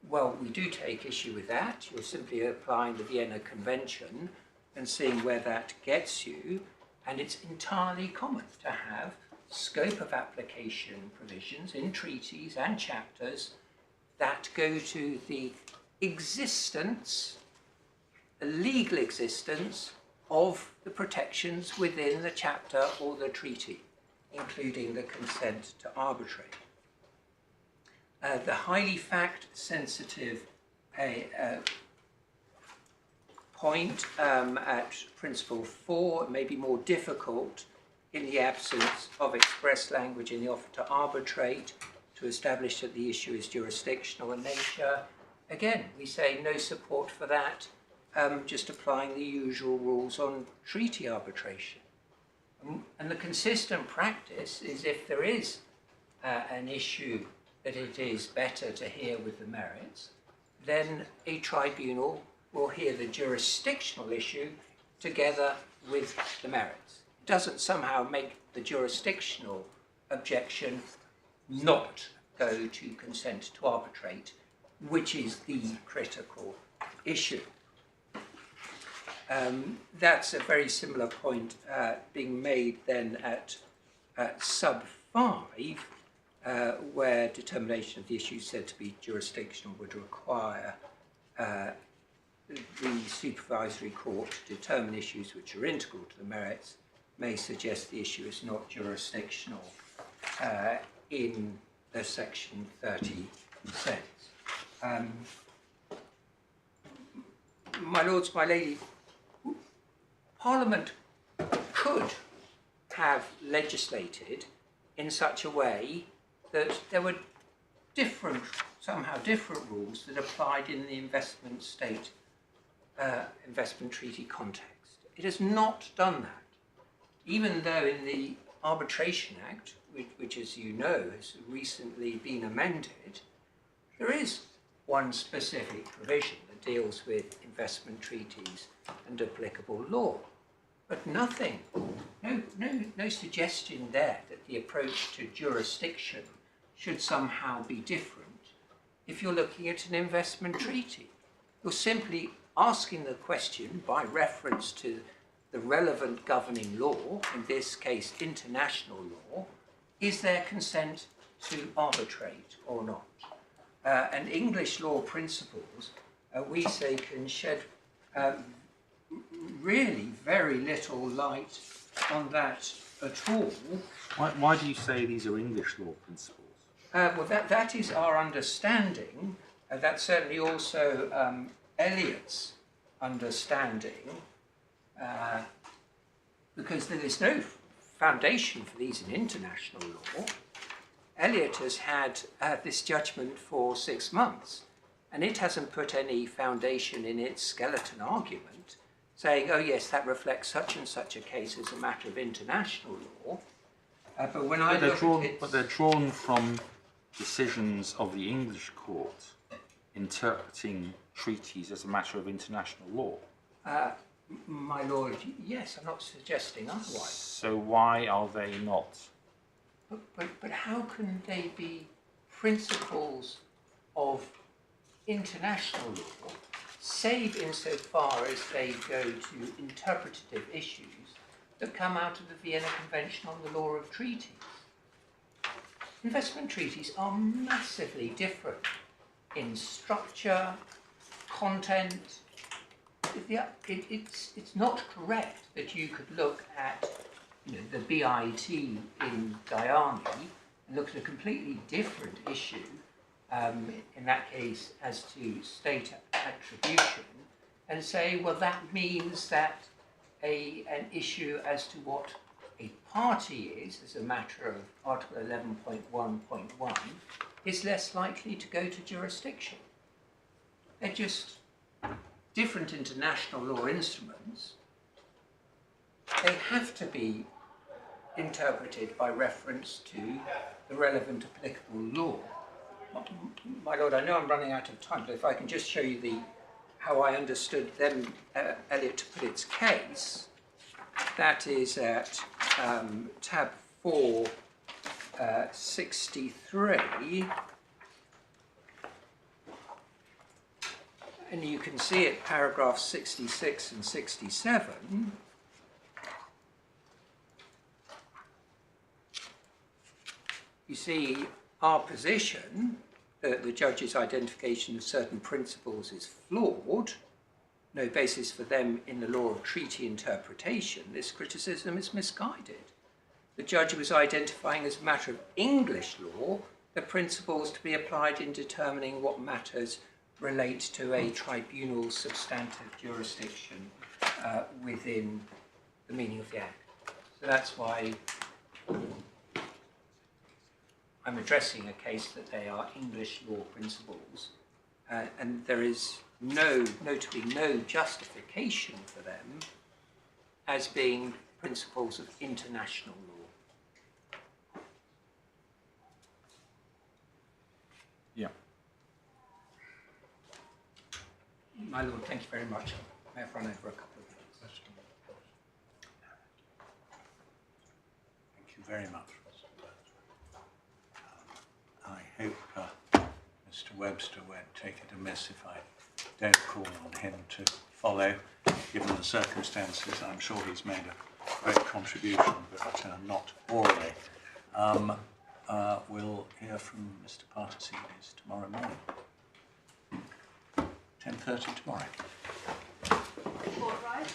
Well, we do take issue with that. You're simply applying the Vienna Convention and seeing where that gets you, and it's entirely common to have scope of application provisions in treaties and chapters that go to the existence, the legal existence of the protections within the chapter or the treaty, including the consent to arbitrate. The highly fact-sensitive point at Principle 4 may be more difficult in the absence of express language in the offer to arbitrate to establish that the issue is jurisdictional in nature. Again, we say no support for that, just applying the usual rules on treaty arbitration. And the consistent practice is if there is an issue that it is better to hear with the merits, then a tribunal will hear the jurisdictional issue together with the merits. It doesn't somehow make the jurisdictional objection not go to consent to arbitrate, which is the critical issue. That's a very similar point being made then at sub 5, where determination of the issue said to be jurisdictional would require the supervisory court to determine issues which are integral to the merits, may suggest the issue is not jurisdictional in the section 30 sense. My lords, my lady, Parliament could have legislated in such a way that there were somehow different rules that applied in the investment treaty context. It has not done that, even though in the Arbitration Act, which as you know has recently been amended, there is one specific provision that deals with investment treaties and applicable law. But nothing, no suggestion there that the approach to jurisdiction should somehow be different if you're looking at an investment treaty. You're simply asking the question by reference to the relevant governing law, in this case international law, is there consent to arbitrate or not? And English law principles, we say, can shed really very little light on that at all. Why do you say these are English law principles? Well, that is our understanding. That's certainly also Elliott's understanding, because there is no foundation for these in international law. Elliott has had this judgment for 6 months, and it hasn't put any foundation in its skeleton argument saying, oh yes, that reflects such and such a case as a matter of international law. But when I look at it... But they're drawn from decisions of the English court interpreting treaties as a matter of international law. My lord, yes, I'm not suggesting otherwise. So why are they not? But how can they be principles of international law, save insofar as they go to interpretative issues that come out of the Vienna Convention on the Law of Treaties? Investment treaties are massively different in structure, content. It's not correct that you could look at the BIT in Guyana and look at a completely different issue, in that case as to state attribution, and say, well, that means that an issue as to what a party is, as a matter of Article 11.1.1, is less likely to go to jurisdiction. They're just different international law instruments. They have to be interpreted by reference to the relevant applicable law. My Lord, I know I'm running out of time, but if I can just show you how I understood them, Elliott, to put its case, that is at tab 4, 63, and you can see at paragraph 66 and 67, you see our position that the judge's identification of certain principles is flawed, no basis for them in the law of treaty interpretation. This criticism is misguided. The judge was identifying as a matter of English law the principles to be applied in determining what matters relate to a tribunal's substantive jurisdiction within the meaning of the Act. So that's why I'm addressing a case that they are English law principles, and there is notably no justification for them as being principles of international law. Yeah. My Lord, thank you very much. I have run over a couple of minutes. Thank you very much. I hope Mr Webster won't take it amiss if I don't call on him to follow. Given the circumstances, I'm sure he's made a great contribution, but not orally. We'll hear from Mr Particides tomorrow morning. 10:30 tomorrow. All right.